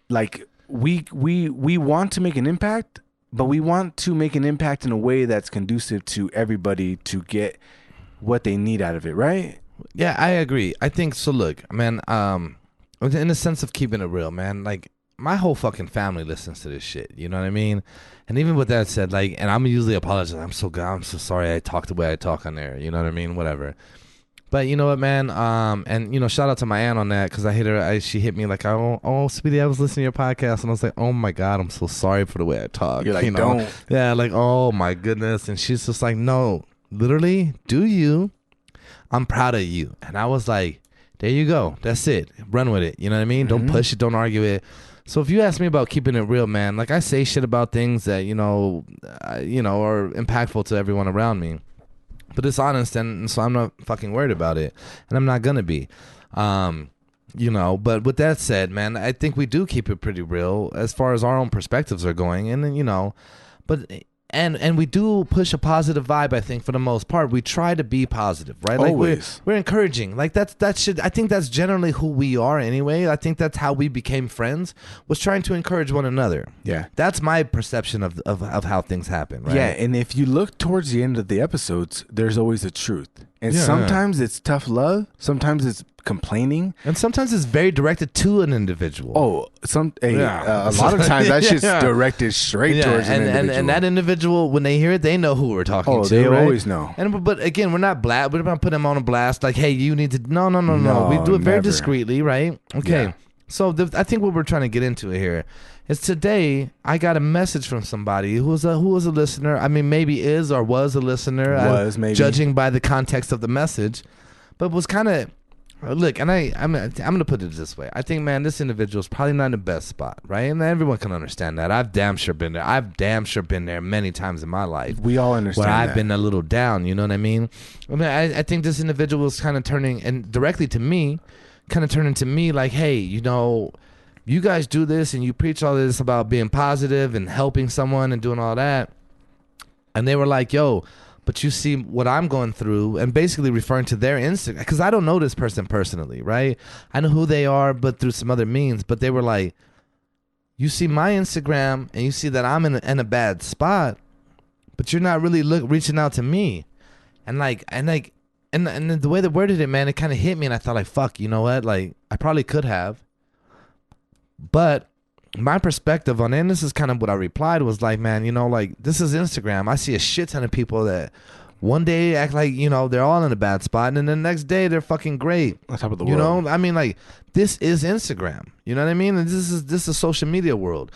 like, we want to make an impact, but we want to make an impact in a way that's conducive to everybody to get what they need out of it, right? Yeah, I agree. I think so. Look, man, in the sense of keeping it real, man, like, my whole fucking family listens to this shit. You know what I mean? And even with that said, like, and I'm usually apologizing. I'm so sorry I talk the way I talk on there. You know what I mean? Whatever. But you know what, man? And shout out to my aunt on that, because I hit her. She hit me like, oh, sweetie, I was listening to your podcast, and I was like, oh my God, I'm so sorry for the way I talk. You're like, don't. Yeah, like, oh my goodness. And she's just like, no, literally, do you? I'm proud of you. And I was like, there you go. That's it. Run with it. You know what I mean? Mm-hmm. Don't push it. Don't argue it. So if you ask me about keeping it real, man, like, I say shit about things that, are impactful to everyone around me. But it's honest, and so I'm not fucking worried about it. And I'm not going to be. But with that said, man, I think we do keep it pretty real as far as our own perspectives are going. And, but... And we do push a positive vibe, I think, for the most part. We try to be positive, right? Like, always. We're encouraging. Like, I think that's generally who we are anyway. I think that's how we became friends, was trying to encourage one another. Yeah. That's my perception of how things happen, right? Yeah, and if you look towards the end of the episodes, there's always a truth. And sometimes it's tough love, sometimes it's complaining, and sometimes it's very directed to an individual. Oh, a lot of times that shit's directed straight towards an individual. And that individual, when they hear it, they know who we're talking to. They right? always know. But again, we're not putting them on a blast like, hey, you need to. No. We do it very discreetly, right? Okay. Yeah. So I think what we're trying to get into here is, today I got a message from somebody who was a listener. I mean, maybe is or was a listener. Maybe, judging by the context of the message, but was kind of. Look, and I'm going to put it this way. I think, man, this individual is probably not in the best spot, right? And everyone can understand that. I've damn sure been there. I've damn sure been there many times in my life. We all understand where I've been a little down, you know what I mean? I think this individual is kind of turning, and directly to me, turning to me like, hey, you guys do this and you preach all this about being positive and helping someone and doing all that. And they were like, yo, but you see what I'm going through, and basically referring to their Instagram, because I don't know this person personally, right? I know who they are, but through some other means. But they were like, you see my Instagram, and you see that I'm in a bad spot, but you're not really reaching out to me. And the way they worded it, man, it kind of hit me, and I thought, like, fuck, you know what? Like, I probably could have. But my perspective on it, and this is kind of what I replied, was like, man, you know, like, this is Instagram. I see a shit ton of people that one day act like, you know, they're all in a bad spot, and then the next day they're fucking great. On top of the world. You know, I mean, like, this is Instagram. You know what I mean? And this is social media world.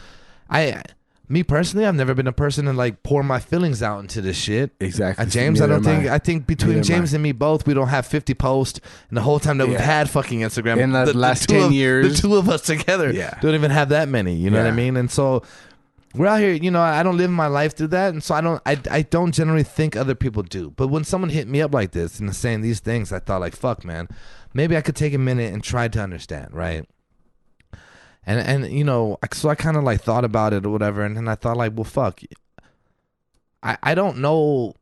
Me personally, I've never been a person to like pour my feelings out into this shit. Exactly. James, I think between James and me both, we don't have 50 posts, and the whole time that we've had fucking Instagram in the last 10 years, the two of us together don't even have that many. You know what I mean? And so we're out here. You know, I don't live my life through that, and so I don't generally think other people do. But when someone hit me up like this and saying these things, I thought, like, fuck, man, maybe I could take a minute and try to understand, right? And you know, so I kind of like thought about it or whatever, and then I thought, like, well, fuck, I don't know,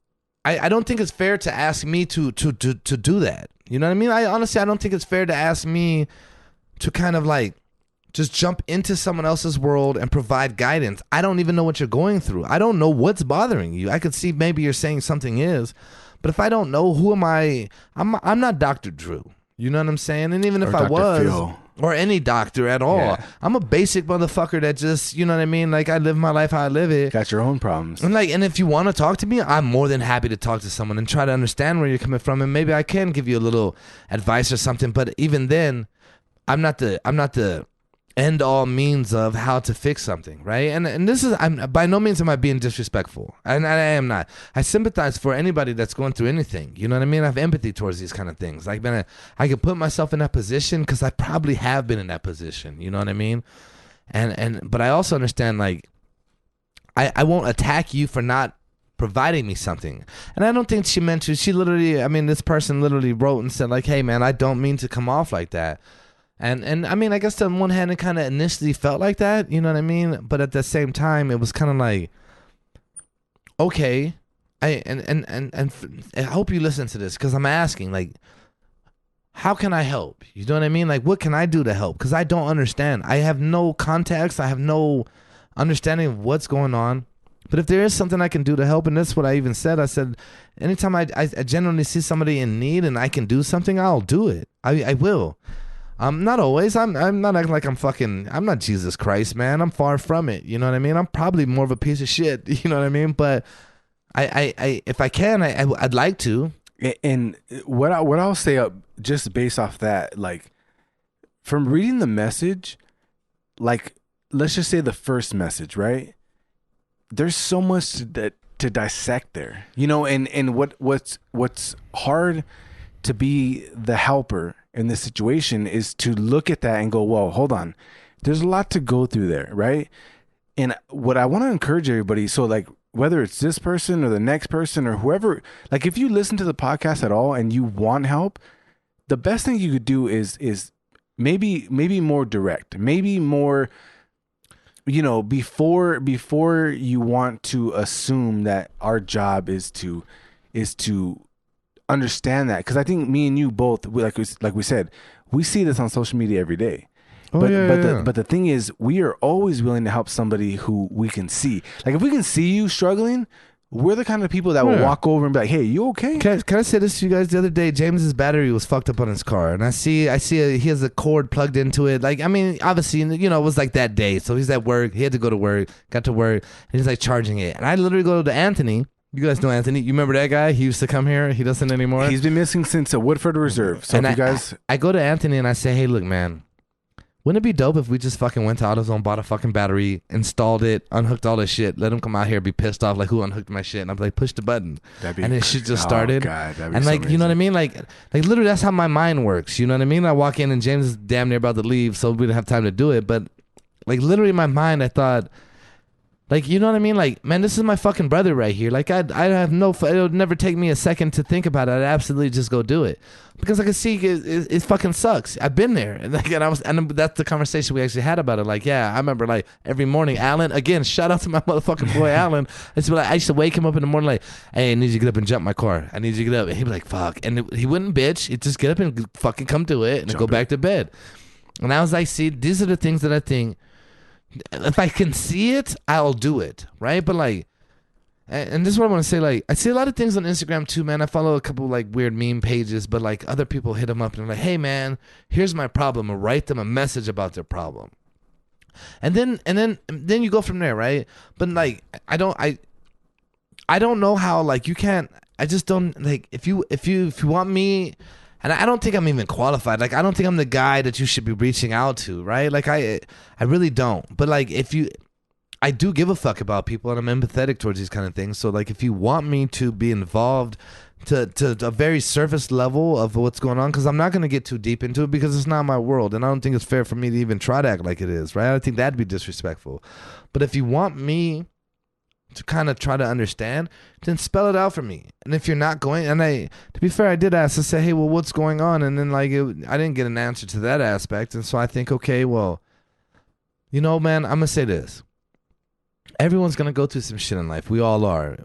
I don't think it's fair to ask me to do that. You know what I mean? I honestly don't think it's fair to ask me to kind of like just jump into someone else's world and provide guidance. I don't even know what you're going through. I don't know what's bothering you. I could see maybe you're saying something is, but if I don't know, who am I? I'm not Dr. Drew. You know what I'm saying? And even if I was, Phil. Or any doctor at all, I'm a basic motherfucker that just, you know what I mean? Like, I live my life how I live it. Got your own problems. And like, and if you want to talk to me, I'm more than happy to talk to someone and try to understand where you're coming from, and maybe I can give you a little advice or something. But even then, I'm not the end all means of how to fix something, right? And this is, I'm by no means am I being disrespectful, and I am not. I sympathize for anybody that's going through anything. You know what I mean? I have empathy towards these kind of things. Like, man, I could put myself in that position because I probably have been in that position. You know what I mean? But I also understand, like, I won't attack you for not providing me something. And I don't think she meant to. She literally, I mean, this person literally wrote and said, like, hey, man, I don't mean to come off like that. And I mean, I guess on one hand, it kind of initially felt like that, you know what I mean? But at the same time, it was kind of like, okay, I hope you listen to this, because I'm asking, like, how can I help? You know what I mean? Like, what can I do to help? Because I don't understand. I have no context. I have no understanding of what's going on. But if there is something I can do to help, and that's what I even said, I said, anytime I genuinely see somebody in need and I can do something, I'll do it. I will. Not always. I'm not acting like I'm not Jesus Christ, man. I'm far from it. You know what I mean? I'm probably more of a piece of shit. You know what I mean? But I if I can, I'd like to. And what I'll say just based off that, like, from reading the message, like, let's just say the first message, right? There's so much to dissect there, you know, and what's hard to be the helper in this situation is to look at that and go, whoa, hold on. There's a lot to go through there, right? And what I want to encourage everybody, so like, whether it's this person or the next person or whoever, like, if you listen to the podcast at all and you want help, the best thing you could do is maybe more direct, maybe more, you know, before you want to assume that our job is to understand that, because I think me and you both, like we said, we see this on social media every day. But the thing is, we are always willing to help somebody who we can see. Like, if we can see you struggling, we're the kind of people that will walk over and be like, hey, you okay? Can I say this to you guys? The other day, James's battery was fucked up on his car, and I see he has a cord plugged into it. Like, I mean, obviously, you know, it was like that day, so he's at work. He had to go to work, got to work, and he's like charging it. And I literally go to Anthony. You guys know Anthony. You remember that guy? He used to come here. He doesn't anymore. He's been missing since a Woodford Reserve. So I go to Anthony and I say, hey, look, man, wouldn't it be dope if we just fucking went to AutoZone, bought a fucking battery, installed it, unhooked all this shit, let him come out here, be pissed off, like, who unhooked my shit? And I'm like, push the button. And this shit just started. God, that'd be and so like, amazing. you know what I mean? Like literally, that's how my mind works. You know what I mean? I walk in and James is damn near about to leave, so we didn't have time to do it. But like, literally in my mind, I thought, Like, you know what I mean? Like, man, this is my fucking brother right here. Like, I have no, it would never take me a second to think about it. I'd absolutely just go do it. Because I can see it fucking sucks. I've been there. And, like, and that's the conversation we actually had about it. Like, yeah, I remember, like, every morning, Alan, again, shout out to my motherfucking boy, Alan. I used to wake him up in the morning, like, hey, I need you to get up and jump my car. I need you to get up. And he'd be like, fuck. And he wouldn't bitch. He'd just get up and fucking come do it and go back to bed. And I was like, see, these are the things that I think, if I can see it, I'll do it, right? But like, and this is what I want to say. Like, I see a lot of things on Instagram too, man. I follow a couple like weird meme pages, but like other people hit them up and they're like, "Hey, man, here's my problem," and write them a message about their problem. And then you go from there, right? But like, I don't know how, like, you can't. I just don't, like, if you want me. And I don't think I'm even qualified. Like, I don't think I'm the guy that you should be reaching out to, right? Like, I really don't. But like, I do give a fuck about people, and I'm empathetic towards these kind of things. So like, if you want me to be involved to a very surface level of what's going on, because I'm not going to get too deep into it because it's not my world, and I don't think it's fair for me to even try to act like it is, right? I think that'd be disrespectful. But if you want me to kind of try to understand, then spell it out for me. And if you're not going, and to be fair, I did ask to say, hey, well, what's going on? And then like, I didn't get an answer to that aspect. And so I think, okay, well, you know, man, I'm going to say this. Everyone's going to go through some shit in life. We all are.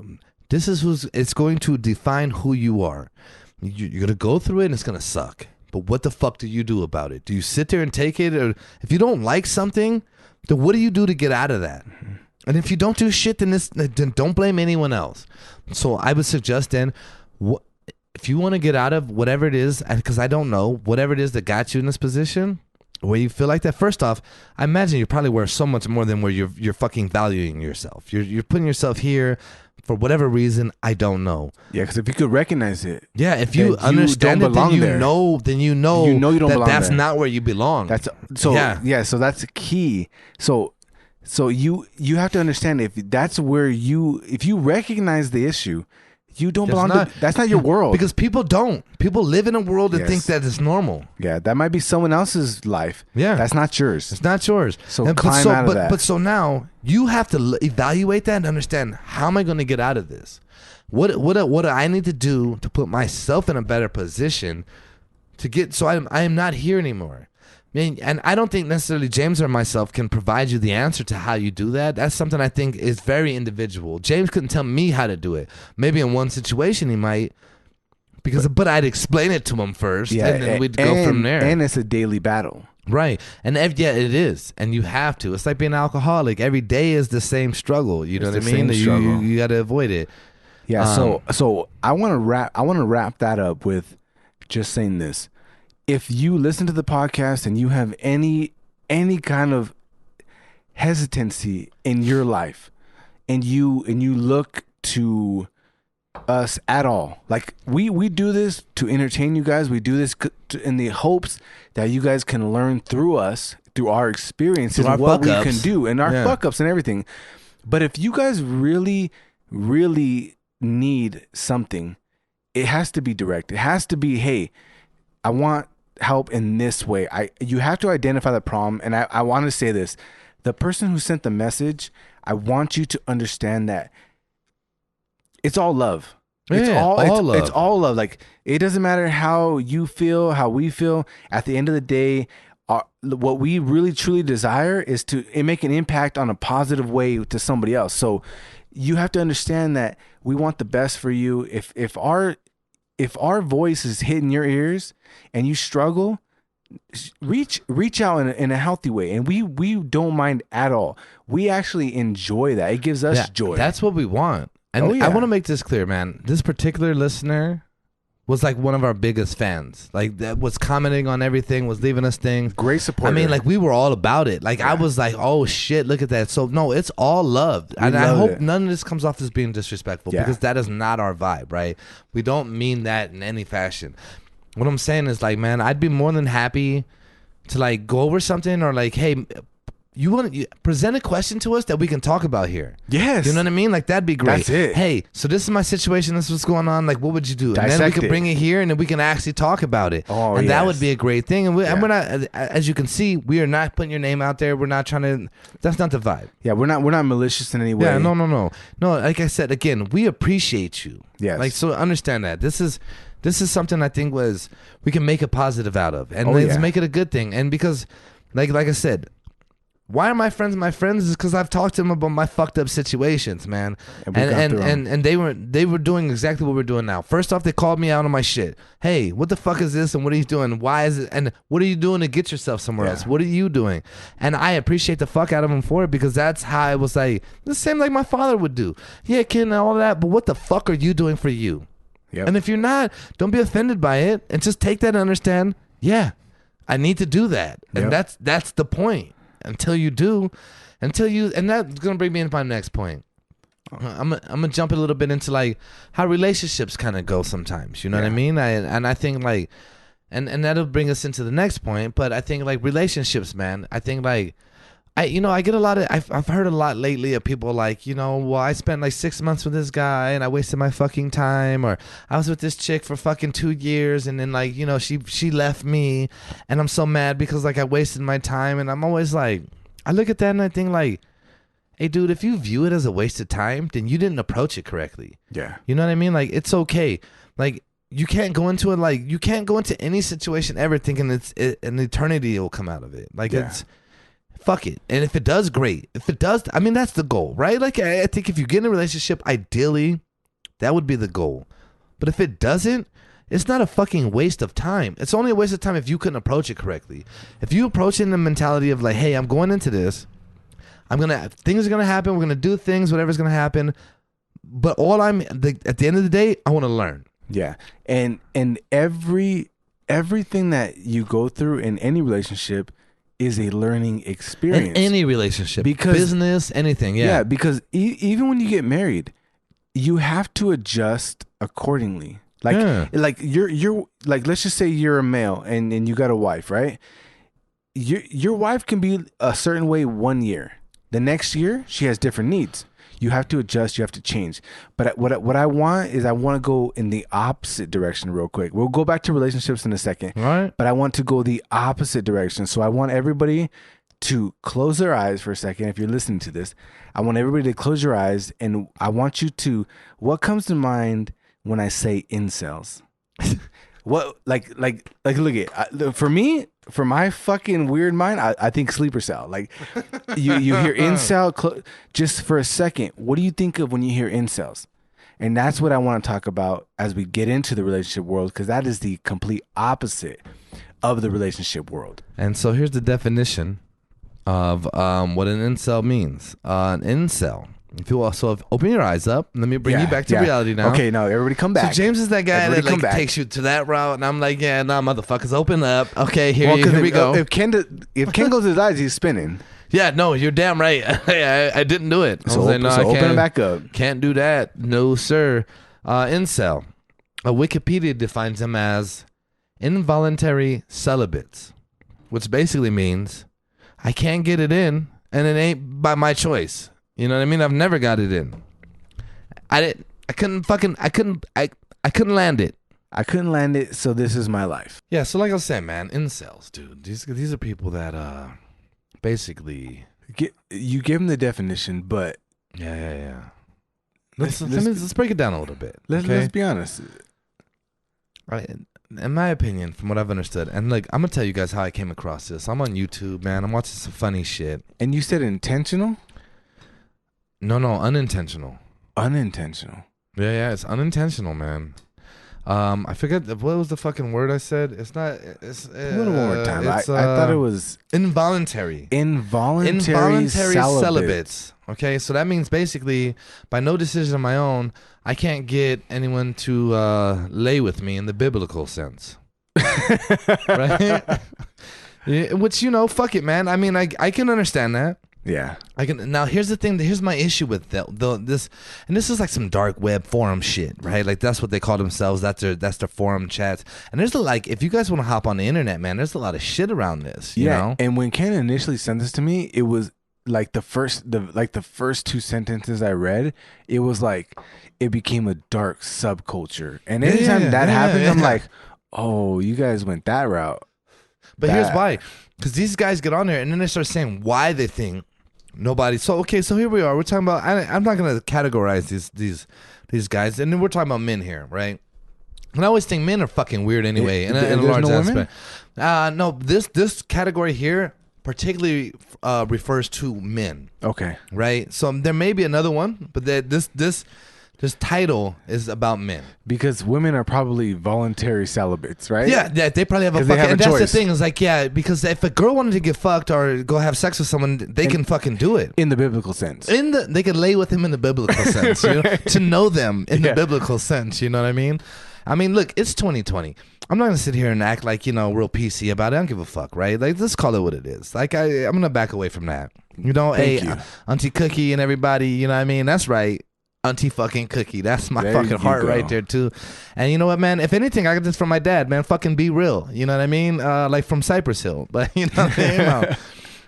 This is it's going to define who you are. You're going to go through it and it's going to suck. But what the fuck do you do about it? Do you sit there and take it? Or if you don't like something, then what do you do to get out of that? And if you don't do shit, then don't blame anyone else. So I would suggest then, if you want to get out of whatever it is, because I don't know, whatever it is that got you in this position, where you feel like that, first off, I imagine you probably worth so much more than where you're fucking valuing yourself. You're putting yourself here for whatever reason, I don't know. Yeah, because if you could recognize it. Yeah, if you understand it, then you know you don't belong that's there. Not where you belong. So that's the key. So you have to understand, if that's where if you recognize the issue, you don't belong that's not your world. Because people live in a world and think that it's normal. Yeah, that might be someone else's life. Yeah. That's not yours. It's not yours. So climb out of that. But so now you have to evaluate that and understand, how am I going to get out of this? What do I need to do to put myself in a better position to get, so I am not here anymore? And I don't think necessarily James or myself can provide you the answer to how you do that. That's something I think is very individual. James couldn't tell me how to do it. Maybe in one situation he might, but I'd explain it to him first, and then we'd go from there. And it's a daily battle. Right. And it is. And you have to. It's like being an alcoholic. Every day is the same struggle. You know what I mean? You got to avoid it. Yeah. So I want to wrap that up with just saying this. If you listen to the podcast and you have any kind of hesitancy in your life, and you look to us at all, like we do this to entertain you guys. We do this in the hopes that you guys can learn through us, through our experiences, and what we can do, and our fuck ups and everything. But if you guys really, really need something, it has to be direct. It has to be, hey, I want help in this way. You have to identify the problem. And I want to say this, the person who sent the message, I want you to understand that it's all love. It's all love. It's all love. Like, it doesn't matter how you feel, how we feel. At the end of the day, what we really truly desire is to make an impact on a positive way to somebody else. So you have to understand that we want the best for you. If our voice is hitting your ears and you struggle, reach out in a healthy way, and we don't mind at all. We actually enjoy that. It gives us joy. That's what we want. And I want to make this clear, man. This particular listener was like one of our biggest fans. Like, that was commenting on everything, was leaving us things. Great supporter. I mean, like, we were all about it. Like, I was like, oh shit, look at that. So no, it's all love. And I hope none of this comes off as being disrespectful, because that is not our vibe, right? We don't mean that in any fashion. What I'm saying is, like, man, I'd be more than happy to like go over something, or like, hey, you want to present a question to us that we can talk about here. Yes. You know what I mean? Like, that'd be great. That's it. Hey, so this is my situation. This is what's going on. Like, what would you do? And then we Dissect can it. bring it here, and then we can actually talk about it. Oh, and that yes. would be a great thing. And, and Yeah. we're not, as you can see, we are not putting your name out there. We're not trying to. That's not the vibe. Yeah, we're not malicious in any way. Yeah, no. Like I said again, we appreciate you. Yes. Like, so understand that this is something I think we can make a positive out of, and Oh, let's yeah. make it a good thing. And because, like I said, why are my friends my friends? Is because I've talked to them about my fucked up situations, man. And we got through 'em. And they were doing exactly what we're doing now. First off, they called me out on my shit. Hey, what the fuck is this? And what are you doing? Why is it? And what are you doing to get yourself somewhere Yeah. else? What are you doing? And I appreciate the fuck out of them for it, because that's how I was like the same like my father would do. Yeah, kid, and all that. But what the fuck are you doing for you? Yep. And if you're not, don't be offended by it, and just take that and understand. Yeah, I need to do that, and Yep. that's the point. Until you do, and that's gonna bring me into my next point. I'm gonna jump a little bit into like how relationships kind of go sometimes. You know what I Yeah. mean? I think like, and that'll bring us into the next point. But I think like relationships, man. I think like. I get a lot of I've heard a lot lately of people like, well, I spent like 6 months with this guy and I wasted my fucking time, or I was with this chick for fucking 2 years and then like, she left me and I'm so mad because like I wasted my time. And I'm always like, I look at that and I think like, hey dude, if you view it as a waste of time, then you didn't approach it correctly. Yeah. You know what I mean? Like, it's okay. Like, you can't go into it like you can't go into any situation ever thinking an eternity will come out of it. Like, it's fuck it. And if it does, great. If it does, I mean, that's the goal, right? Like, I think if you get in a relationship, ideally, that would be the goal. But if it doesn't, it's not a fucking waste of time. It's only a waste of time if you couldn't approach it correctly. If you approach it in the mentality of like, hey, I'm going into this, things are gonna happen, we're gonna do things, whatever's gonna happen. But at the end of the day, I want to learn. Yeah. And everything that you go through in any relationship is a learning experience. In any relationship, Because- business, anything. Yeah, because even when you get married, you have to adjust accordingly. Like, Yeah. like you're like, let's just say you're a male and you got a wife, right? Your wife can be a certain way 1 year. The next year, she has different needs. You have to adjust. You have to change. But what I want is I want to go in the opposite direction real quick. We'll go back to relationships in a second. Right. But I want to go the opposite direction. So I want everybody to close their eyes for a second. If you're listening to this, I want everybody to close your eyes. And I want you to, what comes to mind when I say incels? What, like, look at, for me, for my fucking weird mind, I think sleeper cell. Like, you hear incel, just for a second, what do you think of when you hear incels? And that's what I want to talk about as we get into the relationship world, because that is the complete opposite of the relationship world. And so here's the definition of what an incel means. An incel. If you also open your eyes up, let me bring you back to reality now. Okay, now everybody come back. So James is that guy Everybody that come like back. takes you to that route, and I'm like, yeah, nah, motherfuckers, open up. Okay, here, Well, 'cause here we go. If Ken goes his eyes, he's spinning. Yeah, no, you're damn right. I didn't do it. I So, was like, no, I open can't, it back up. Can't do that. No, sir. Incel. Wikipedia defines them as involuntary celibates, which basically means I can't get it in, and it ain't by my choice. You know what I mean? I've never got it in. I couldn't land it. I couldn't land it, so this is my life. Yeah, so like I was saying, man, incels, dude. These are people that basically You give them the definition, but yeah. Let's Let's break it down a little bit. let's be honest. In my opinion, from what I've understood, and like I'm gonna tell you guys how I came across this. I'm on YouTube, man. I'm watching some funny shit. And you said intentional? No, unintentional. Unintentional. Yeah, it's unintentional, man. I forget what was the fucking word I said. It's not. It's A little one more time. I it's, thought it was involuntary. involuntary celibates. Okay, so that means basically, by no decision of my own, I can't get anyone to lay with me in the biblical sense. Right? Yeah, which, fuck it, man. I mean, I can understand that. Yeah. I can now. Here's the thing. Here's my issue with this, and this is like some dark web forum shit, right? Like that's what they call themselves. That's their forum chats. And there's like, if you guys want to hop on the internet, man, there's a lot of shit around this. You know? And when Ken initially sent this to me, it was like the first 2 sentences I read. It was like it became a dark subculture, and anytime that happens, I'm like, oh, you guys went that route. But here's why. Because these guys get on there and then they start saying why they think nobody. So here we are. We're talking about. I'm not gonna categorize these guys, and then we're talking about men here, right? And I always think men are fucking weird anyway. In a large aspect. No, this category here particularly refers to men. Okay. Right. So there may be another one, but this title is about men. Because women are probably voluntary celibates, right? Yeah, they probably have a fucking... And that's the thing, is like, yeah, because if a girl wanted to get fucked or go have sex with someone, they can fucking do it. In the biblical sense. They can lay with him in the biblical sense, you know? To know them in the biblical sense, you know what I mean? I mean, look, it's 2020. I'm not going to sit here and act like, real PC about it. I don't give a fuck, right? Like, let's call it what it is. Like, I'm going to back away from that. Thank you. Auntie Cookie and everybody, you know what I mean? That's right. Auntie fucking Cookie. That's my fucking heart right there, too. And you know what, man? If anything, I got this from my dad, man. Fucking be real. You know what I mean? Like from Cypress Hill. But, you know what I mean?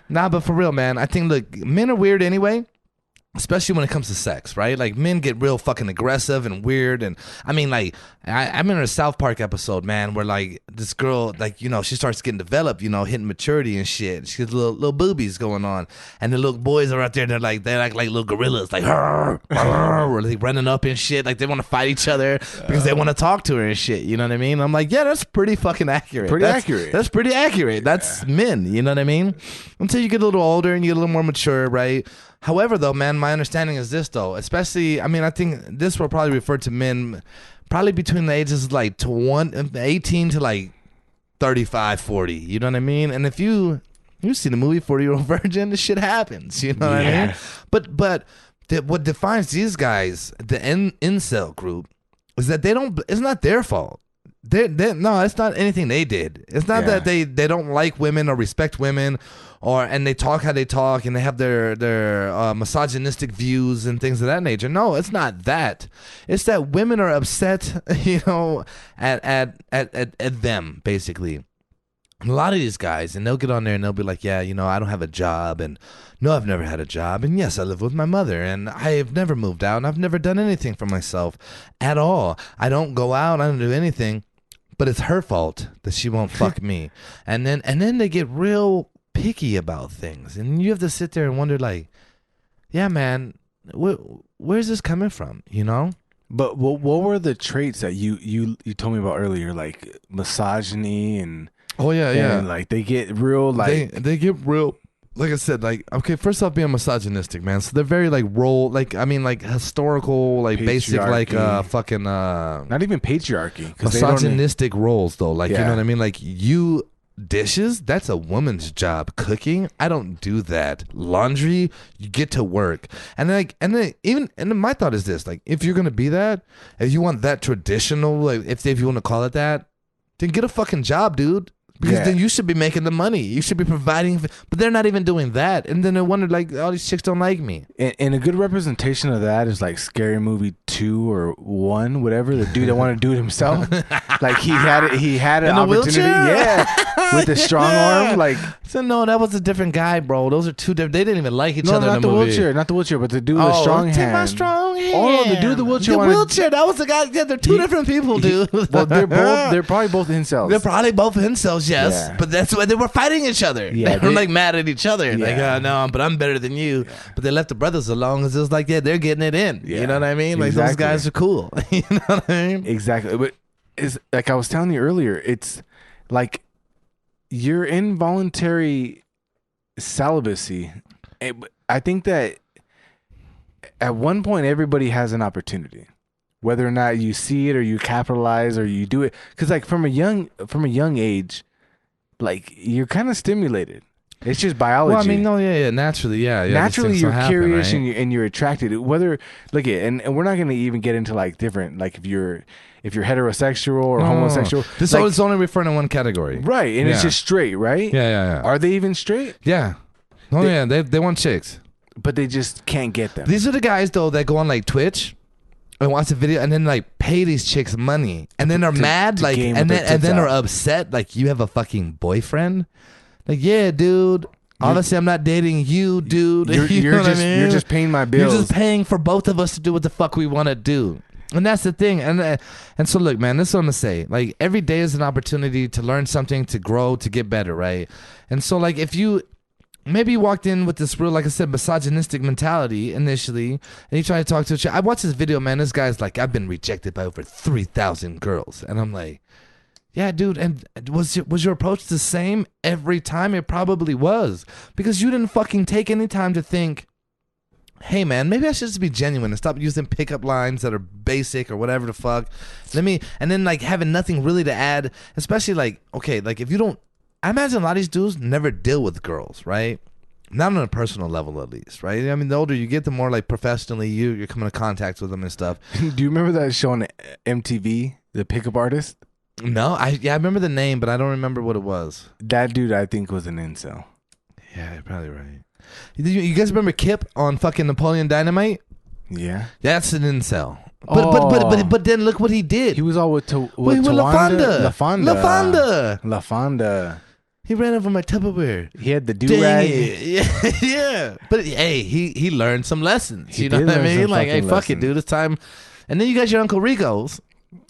Nah, but for real, man. I think, look, men are weird anyway. Especially when it comes to sex, right? Like, men get real fucking aggressive and weird. And I mean, like, I remember a South Park episode, man, where like this girl, like, she starts getting developed, hitting maturity and shit. She gets little boobies going on, and the little boys are out there. They're like little gorillas, like, or like running up and shit. Like they want to fight each other because they want to talk to her and shit. You know what I mean? I'm like, yeah, that's pretty fucking accurate. That's pretty accurate. That's men. You know what I mean? Until you get a little older and you get a little more mature, right? However, though, man, my understanding is this, though. Especially, I mean, I think this will probably refer to men probably between the ages of like 18 to like 35, 40. You know what I mean? And if you see the movie 40-Year-Old Virgin, this shit happens. You know what I mean? But what defines these guys, the incel group, is that it's not their fault. No, it's not anything they did. It's not that they don't like women or respect women, and they talk how they talk and they have their misogynistic views and things of that nature. No, it's not that. It's that women are upset, at them basically. And a lot of these guys, and they'll get on there and they'll be like, yeah, I don't have a job, and no, I've never had a job, and yes, I live with my mother, and I have never moved out, and I've never done anything for myself at all. I don't go out, I don't do anything. But it's her fault that she won't fuck me. And then they get real picky about things. And you have to sit there and wonder, like, yeah, man, where's this coming from, But what were the traits that you told me about earlier, like misogyny and... Oh, yeah. And, like, they get real, like... They get real... Like I said, like, okay, first off, being misogynistic, man. So they're very, like, like historical, like, basic, like, fucking... Not even patriarchy. Misogynistic roles, though. Like, you know what I mean? Like, dishes, that's a woman's job. Cooking, I don't do that. Laundry, you get to work. And then my thought is this, like, if you're going to be that, if you want that traditional, like, if you want to call it that, then get a fucking job, dude. Because then you should be making the money. You should be providing. But they're not even doing that. And then they wonder, like, all these chicks don't like me. And a good representation of that is like Scary Movie 2 or 1, whatever. The dude that wanted to do it himself. Like he had an in opportunity. With the strong arm. Like, so no, that was a different guy, bro. Those are two different. They didn't even like each other in the movie. Not the wheelchair, but the dude with the strong hand. Take my strong hand. Oh, the dude with the wheelchair. The wheelchair. That was the guy. Yeah, they're two different people, dude. Well, they're probably both incels. They're probably both incels, yes. Yeah. But that's why they were fighting each other. Yeah, they were like mad at each other. Yeah. Like, no, but I'm better than you. Yeah. But they left the brothers alone because it was like, they're getting it in. Yeah. You know what I mean? Like, those guys are cool. You know what I mean? Exactly. But it's like I was telling you earlier, it's like your involuntary celibacy. I think that at one point everybody has an opportunity, whether or not you see it or you capitalize or you do it. Because like from a young age, like you're kind of stimulated. It's just biology. Well, I mean, no, naturally, naturally, you're curious, right? and you're attracted. Whether look at, and we're not going to even get into like different, like if you're heterosexual or homosexual. This is only referring to one category, right? And it's just straight, right? Yeah. Are they even straight? Yeah. Oh yeah, they want chicks. but they just can't get them. These are the guys though that go on like Twitch and watch a video and then like pay these chicks money and then are mad like game and with then their tits are out. upset like you have a fucking boyfriend. Like yeah, dude. Obviously, I'm not dating you, dude. You know what I mean? You're just paying my bills. You're just paying for both of us to do what the fuck we want to do. And that's the thing. And so look, man, this is what I'm gonna say. Like every day is an opportunity to learn something, to grow, to get better, right? And so like if you maybe you walked in with this real, like I said, misogynistic mentality initially, and you try to talk to a chick. I watched this video, man. This guy's like, I've been rejected by over 3,000 girls, and I'm like, yeah, dude. And was your approach the same every time? It probably was, because you didn't fucking take any time to think, hey man, maybe I should just be genuine and stop using pickup lines that are basic or whatever the fuck. And then like having nothing really to add, especially like, okay, like if you don't, I imagine a lot of these dudes never deal with girls, right? Not on a personal level, at least, right? I mean, the older you get, the more like professionally you're coming in contact with them and stuff. Do you remember that show on MTV, The Pickup Artist? No, I remember the name, but I don't remember what it was. That dude, I think, was an incel. Yeah, you're probably right. You guys remember Kip on fucking Napoleon Dynamite? Yeah. That's an incel. But then look what he did. He was all with LaFonda. LaFonda. He ran over my Tupperware. He had the Dang do-rag. it. Yeah. But hey, he learned some lessons. He You know did what I learn mean? some Like, hey, fucking fuck it, lessons. dude. It's time. And then you got your Uncle Rico's,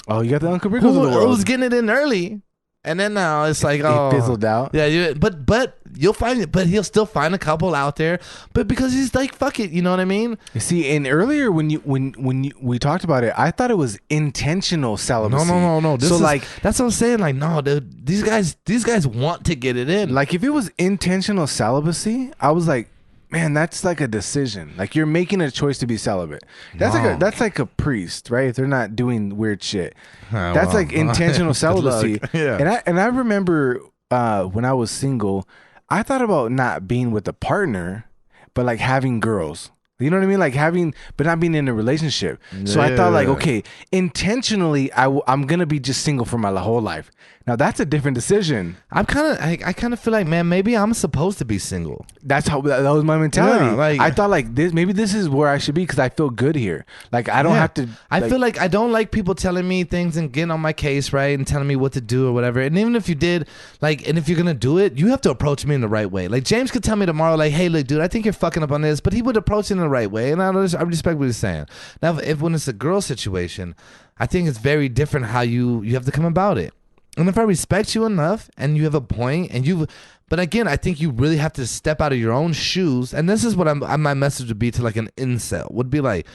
Oh, you got the Uncle Rico's of the who world. was getting it in early. And then now it's like, oh. He fizzled out. Yeah, but you'll find it. But he'll still find a couple out there. But because he's like, fuck it. You know what I mean? You see, and earlier when we talked about it, I thought it was intentional celibacy. No. So that's what I'm saying. Like, no, dude, these guys want to get it in. like if it was intentional celibacy, I was like, man, that's like a decision. Like you're making a choice to be celibate. That's like a priest, right? If they're not doing weird shit. That's like intentional celibacy. Yeah. And I remember when I was single, I thought about not being with a partner, but like having girls. You know what I mean? Like having, but not being in a relationship. So I thought like, okay, intentionally, I'm going to be just single for my whole life. Now that's a different decision. I kind of feel like, man, maybe I'm supposed to be single. That was my mentality. Yeah, like, I thought like maybe this is where I should be because I feel good here. Like I don't have to. I feel like I don't like people telling me things and getting on my case, right, and telling me what to do or whatever. And even if you did, like, and if you're gonna do it, you have to approach me in the right way. Like James could tell me tomorrow, like, hey, look, dude, I think you're fucking up on this, but he would approach it in the right way, and I respect what he's saying. Now, if when it's a girl situation, I think it's very different how you have to come about it. And if I respect you enough and you have a point and but again, I think you really have to step out of your own shoes. And this is what my message would be to like an incel would be like,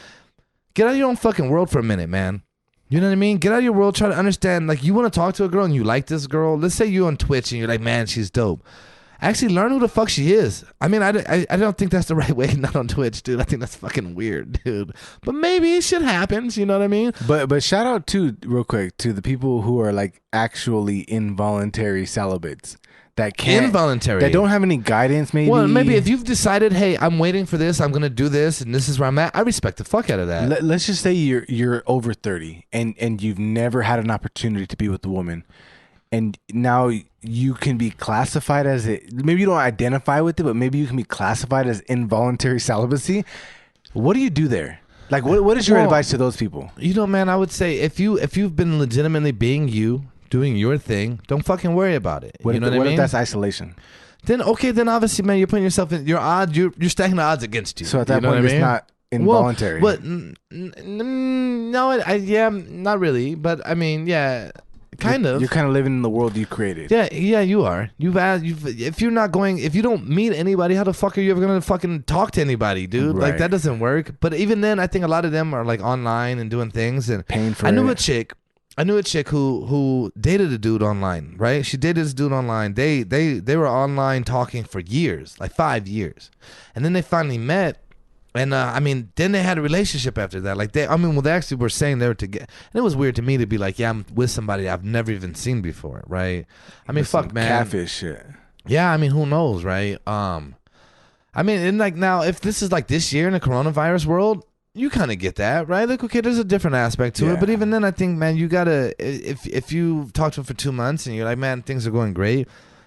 get out of your own fucking world for a minute, man. You know what I mean? Get out of your world. Try to understand, like you want to talk to a girl and you like this girl. Let's say you're on Twitch and you're like, man, she's dope. Actually, learn who the fuck she is. I mean, I don't think that's the right way. Not on Twitch, dude. I think that's fucking weird, dude. But maybe shit happens. You know what I mean? But shout out to real quick to the people who are like actually involuntary celibates that can't Involuntary. that don't have any guidance. Maybe. Well, maybe if you've decided, hey, I'm waiting for this, I'm gonna do this, and this is where I'm at. I respect the fuck out of that. Let's just say you're over 30 and you've never had an opportunity to be with a woman. And now you can be classified as it. Maybe you don't identify with it, but maybe you can be classified as involuntary celibacy. What do you do there? Like, what is your advice to those people? You know, man, I would say if you've been legitimately being you, doing your thing, don't fucking worry about it. What you know what I what mean? if that's isolation? Then obviously, man, you're putting yourself in your odds. You're stacking the odds against you. So at that you know point, what I it's mean? not involuntary. Well, no, yeah, not really. But I mean, yeah. Kind of. You're kind of living in the world you created. Yeah, you are. If you don't meet anybody, how the fuck are you ever gonna fucking talk to anybody, dude? Right. Like that doesn't work. But even then, I think a lot of them are like online and doing things. And Paying for I knew it. a chick who dated a dude online, right? She dated this dude online. They were online talking for years, like 5 years, and then they finally met. And then they had a relationship after that. Like they actually were saying they were together. And it was weird to me to be like, yeah, I'm with somebody I've never even seen before, right? I mean, fuck, man. Catfish shit. Yeah, I mean, who knows, right? And like now, if this is like this year in the coronavirus world, you kind of get that, right? Like, okay, there's a different aspect to it. But even then, I think, man, you gotta if you talk to him for 2 months and you're like, man, things are going great,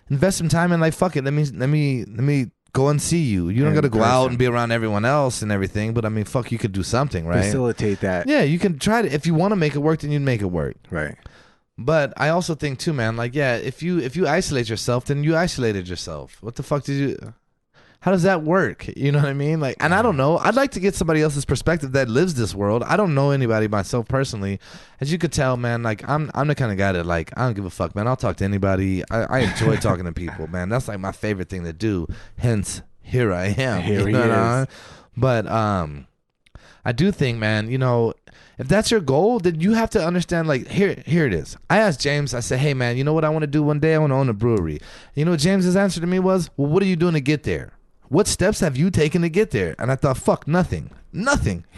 invest some time and like, fuck it, let me go and see you. You don't In got to go out person. and be around everyone else and everything. But I mean, fuck, you could do something, right? Facilitate that. Yeah, you can try to. If you want to make it work, then you'd make it work. Right. But I also think too, man. Like, yeah, if you isolate yourself, then you isolated yourself. What the fuck did you? How does that work? You know what I mean? Like, and I don't know. I'd like to get somebody else's perspective that lives this world. I don't know anybody myself personally. As you could tell, man, like I'm the kind of guy that like I don't give a fuck, man. I'll talk to anybody. I enjoy talking to people, man. That's like my favorite thing to do. Hence, here I am. Here he what is. I mean? But I do think, man, you know, if that's your goal, then you have to understand, like, here it is. I asked James, I said, hey, man, you know what I want to do one day? I want to own a brewery. You know what James's answer to me was, well, what are you doing to get there? What steps have you taken to get there? And I thought, fuck, nothing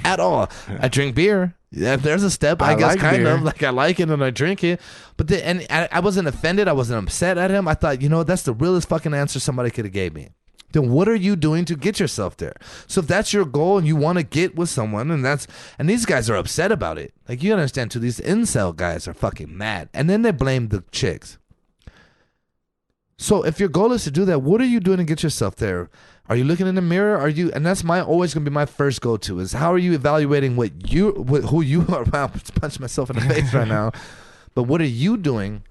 at all. I drink beer. Yeah, if there's a step, I guess like kind beer. of like I like it and I drink it. But and I wasn't offended. I wasn't upset at him. I thought, you know, that's the realest fucking answer somebody could have gave me. Then what are you doing to get yourself there? So if that's your goal and you want to get with someone, and these guys are upset about it. Like, you understand too, these incel guys are fucking mad. And then they blame the chicks. So if your goal is to do that, what are you doing to get yourself there? Are you looking in the mirror? And that's always gonna be my first go-to is how are you evaluating who you are? Wow, I'm just punching myself in the face right now. But what are you doing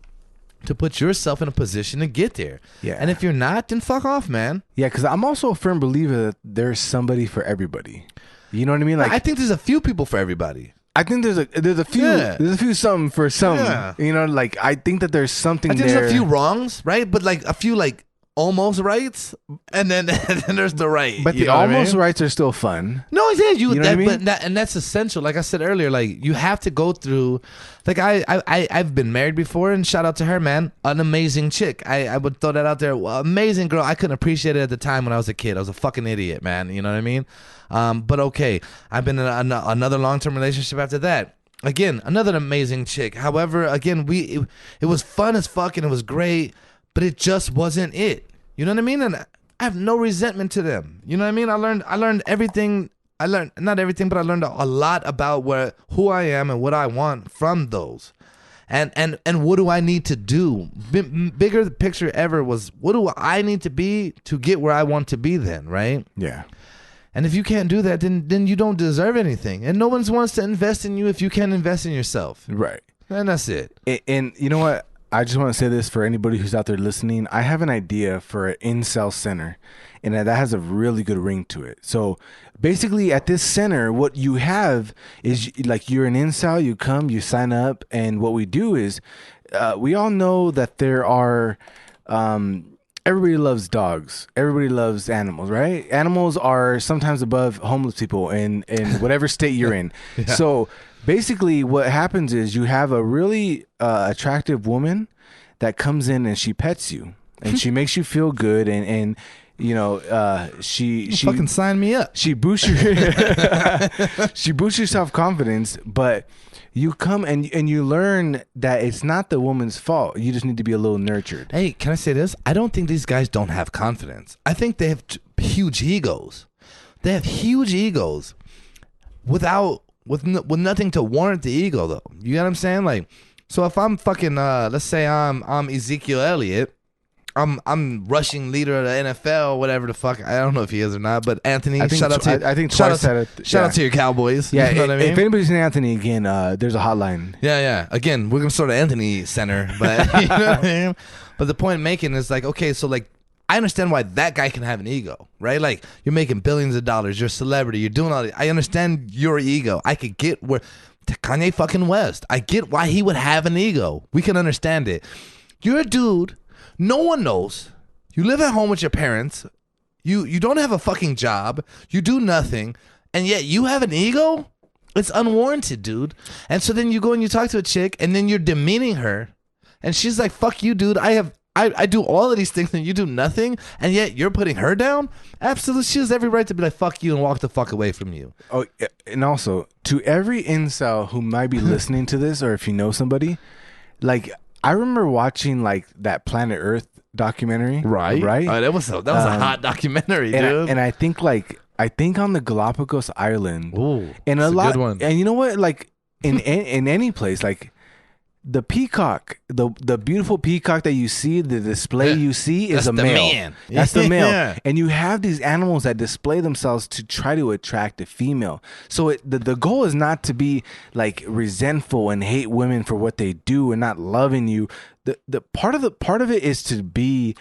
to put yourself in a position to get there? Yeah. And if you're not, then fuck off, man. Yeah, because I'm also a firm believer that there's somebody for everybody. You know what I mean? Like, I think there's a few people for everybody. I think there's a few Yeah. there's a few something for some. Yeah. You know, like I think that there's something I think there. there's a few wrongs, right? But like a few like almost rights, and then there's the right. But you the know what I mean? almost rights are still fun. No, yeah, You know what I mean? and that's essential. Like I said earlier, like you have to go through. Like I've been married before, and shout out to her, man, an amazing chick. I would throw that out there. Well, amazing girl. I couldn't appreciate it at the time when I was a kid. I was a fucking idiot, man. You know what I mean? But okay, I've been in another long-term relationship after that. Again, another amazing chick. However, again, it was fun as fuck and it was great, but it just wasn't it. You know what I mean? And I have no resentment to them. You know what I mean? I learned everything. I learned not everything, but I learned a lot about who I am and what I want from those. And what do I need to do? Bigger picture ever was what do I need to be to get where I want to be then, right? Yeah. And if you can't do that, then you don't deserve anything. And no one wants to invest in you if you can't invest in yourself. Right. And that's it. And you know what? I just want to say this for anybody who's out there listening. I have an idea for an incel center, and that has a really good ring to it. So basically at this center, what you have is like you're an incel, you come, you sign up, and what we do is we all know that there are everybody loves dogs. Everybody loves animals, right? Animals are sometimes above homeless people in whatever state you're in. Yeah. So basically what happens is you have a really attractive woman that comes in and she pets you and she makes you feel good and you know she Fucking sign me up. she boosts your she boosts your self-confidence, but you come and you learn that it's not the woman's fault. You just need to be a little nurtured. Hey, can I say this? I don't think these guys don't have confidence. I think they have huge egos. They have huge egos with nothing to warrant the ego, though. You know what I'm saying? Like, so if I'm fucking, let's say I'm Ezekiel Elliott, I'm rushing leader of the NFL, whatever the fuck. I don't know if he is or not, but Anthony, I think shout out to I think shout twice out, had to, it. shout out to your Cowboys. Yeah, you know what I mean? if anybody's in Anthony again, there's a hotline. Yeah. Again, we're gonna start an Anthony Center, but you know what I mean? But the point I'm making is like, okay, so like I understand why that guy can have an ego, right? Like you're making billions of dollars, you're a celebrity, you're doing all that. I understand your ego. I could get where Kanye fucking West. I get why he would have an ego. We can understand it. You're a dude. No one knows. You live at home with your parents. You don't have a fucking job. You do nothing. And yet you have an ego? It's unwarranted, dude. And so then you go and you talk to a chick and then you're demeaning her. And she's like, fuck you, dude. I do all of these things and you do nothing. And yet you're putting her down? Absolutely. She has every right to be like, fuck you and walk the fuck away from you. Oh, and also to every incel who might be listening to this, or if you know somebody, like I remember watching like that Planet Earth documentary, right? That was a hot documentary, dude. And I think on the Galapagos Island, Ooh, and that's a lot, good one. and you know what, like in any place, like the peacock, the beautiful peacock that you see, the display you see is That's a the male. man. That's the male. Yeah. And you have these animals that display themselves to try to attract a female. So the goal is not to be like resentful and hate women for what they do and not loving you. The part of it is to be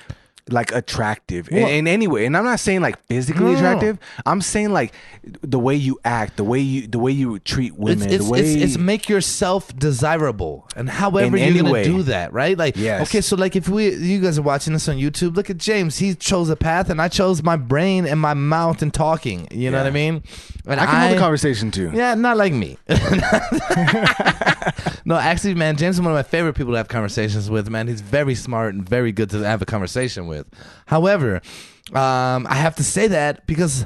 like attractive in any way. And I'm not saying like physically attractive. I'm saying like the way you act, the way you treat women, it's make yourself desirable, and however In you're any gonna way. do that, right? Like, Yes. okay, so like if you guys are watching this on YouTube, look at James. He chose a path, and I chose my brain and my mouth and talking. You know what I mean? And I can hold a conversation too. Yeah, not like me. No, actually, man, James is one of my favorite people to have conversations with, man. He's very smart and very good to have a conversation with. However, I have to say that because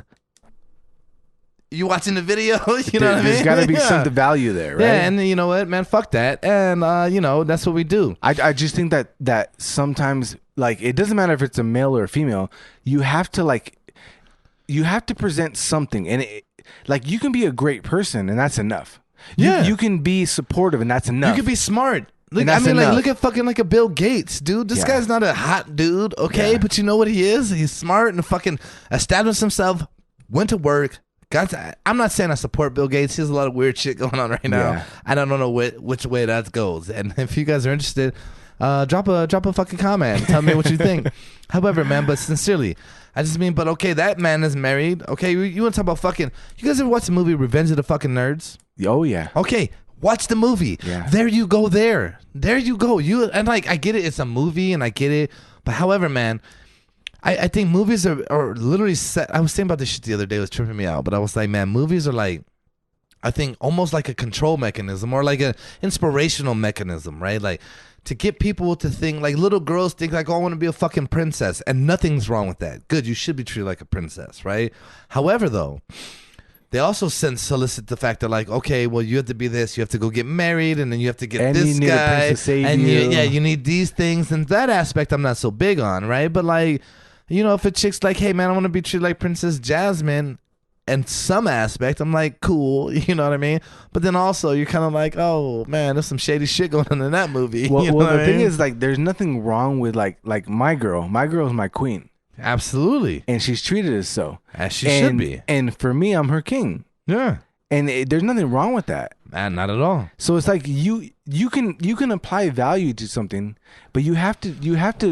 you watching the video, you know what I mean? There's got to be some value there, right? Yeah, and you know what, man? Fuck that. And, you know, that's what we do. I just think that sometimes, like, it doesn't matter if it's a male or a female. You have to present something, and like, you can be a great person, and that's enough. You can be supportive, and that's enough. You can be smart. Look, And I that's mean, like, enough. look at fucking like a Bill Gates, dude. This Yeah. guy's not a hot dude, okay? Yeah. But you know what he is? He's smart and fucking established himself, went to work. I'm not saying I support Bill Gates. He has a lot of weird shit going on right now. Yeah. I don't know which way that goes. And if you guys are interested, drop a fucking comment. Tell me what you think. However, man, but sincerely, I just mean, but okay, that man is married. Okay, you want to talk about fucking? You guys ever watch the movie Revenge of the Fucking Nerds? Oh yeah. Okay, watch the movie. Yeah. There you go. There you go. And like, I get it. It's a movie, and I get it. But however, man, I think movies are literally set. I was thinking about this shit the other day. It was tripping me out. But I was like, man, movies are like, I think almost like a control mechanism or like an inspirational mechanism, right? Like to get people to think, like little girls think like, oh, I want to be a fucking princess, and nothing's wrong with that. Good, you should be treated like a princess, right? However, though, they also solicit the fact that like, okay, well, you have to be this, you have to go get married, and then you have to get And this you need a guy, prince to save and you. you need these things, and that aspect I'm not so big on, right? But like, you know, if a chick's like, hey man, I want to be treated like Princess Jasmine, and some aspect, I'm like, cool, you know what I mean? But then also, you're kind of like, oh man, there's some shady shit going on in that movie. Well, you know well what the I thing mean? is, like, there's nothing wrong with like my girl. My girl is my queen, Absolutely, and she's treated as so. as she should be. And for me, I'm her king, Yeah, and there's nothing wrong with that. man, not at all. So it's like you can apply value to something, but you have to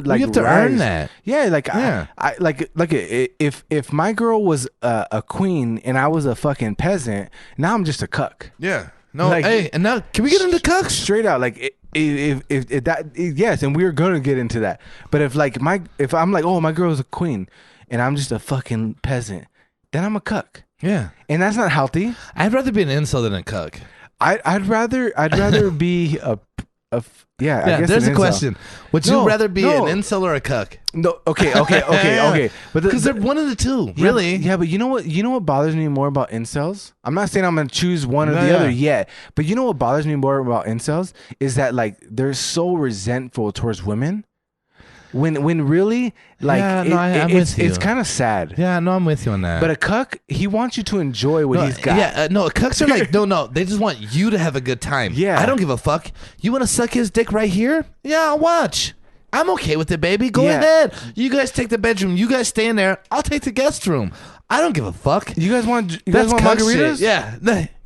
like You have to rise. earn that. Yeah, like Yeah. I like if my girl was a queen and I was a fucking peasant, now I'm just a cuck. Yeah. No, Like- hey, and now can we get into cucks? Straight out, like if that yes, and we're gonna get into that. But if I'm like, oh, my girl's a queen, and I'm just a fucking peasant, then I'm a cuck, Yeah. and that's not healthy. I'd rather be an incel than a cuck. I'd rather be a I Yeah, guess there's an a incel. question. Would you No, rather be no. an incel or a cuck? No, okay. But Because they're one of the two, yeah, really. Yeah, but you know what bothers me more about incels? I'm not saying I'm gonna choose one or Yeah, the yeah. other yet, but you know what bothers me more about incels is that like they're so resentful towards women. When really like Yeah, no, I'm with you. it's kind of sad. Yeah, no, I'm with you on that. But a cuck, he wants you to enjoy what no, he's got. Yeah, no, cucks are like, no, they just want you to have a good time. Yeah. I don't give a fuck. You want to suck his dick right here? Yeah, I'll watch. I'm okay with it, baby. Go Yeah. ahead. You guys take the bedroom. You guys stay in there. I'll take the guest room. I don't give a fuck. You guys want That's cuck margaritas? shit. Yeah.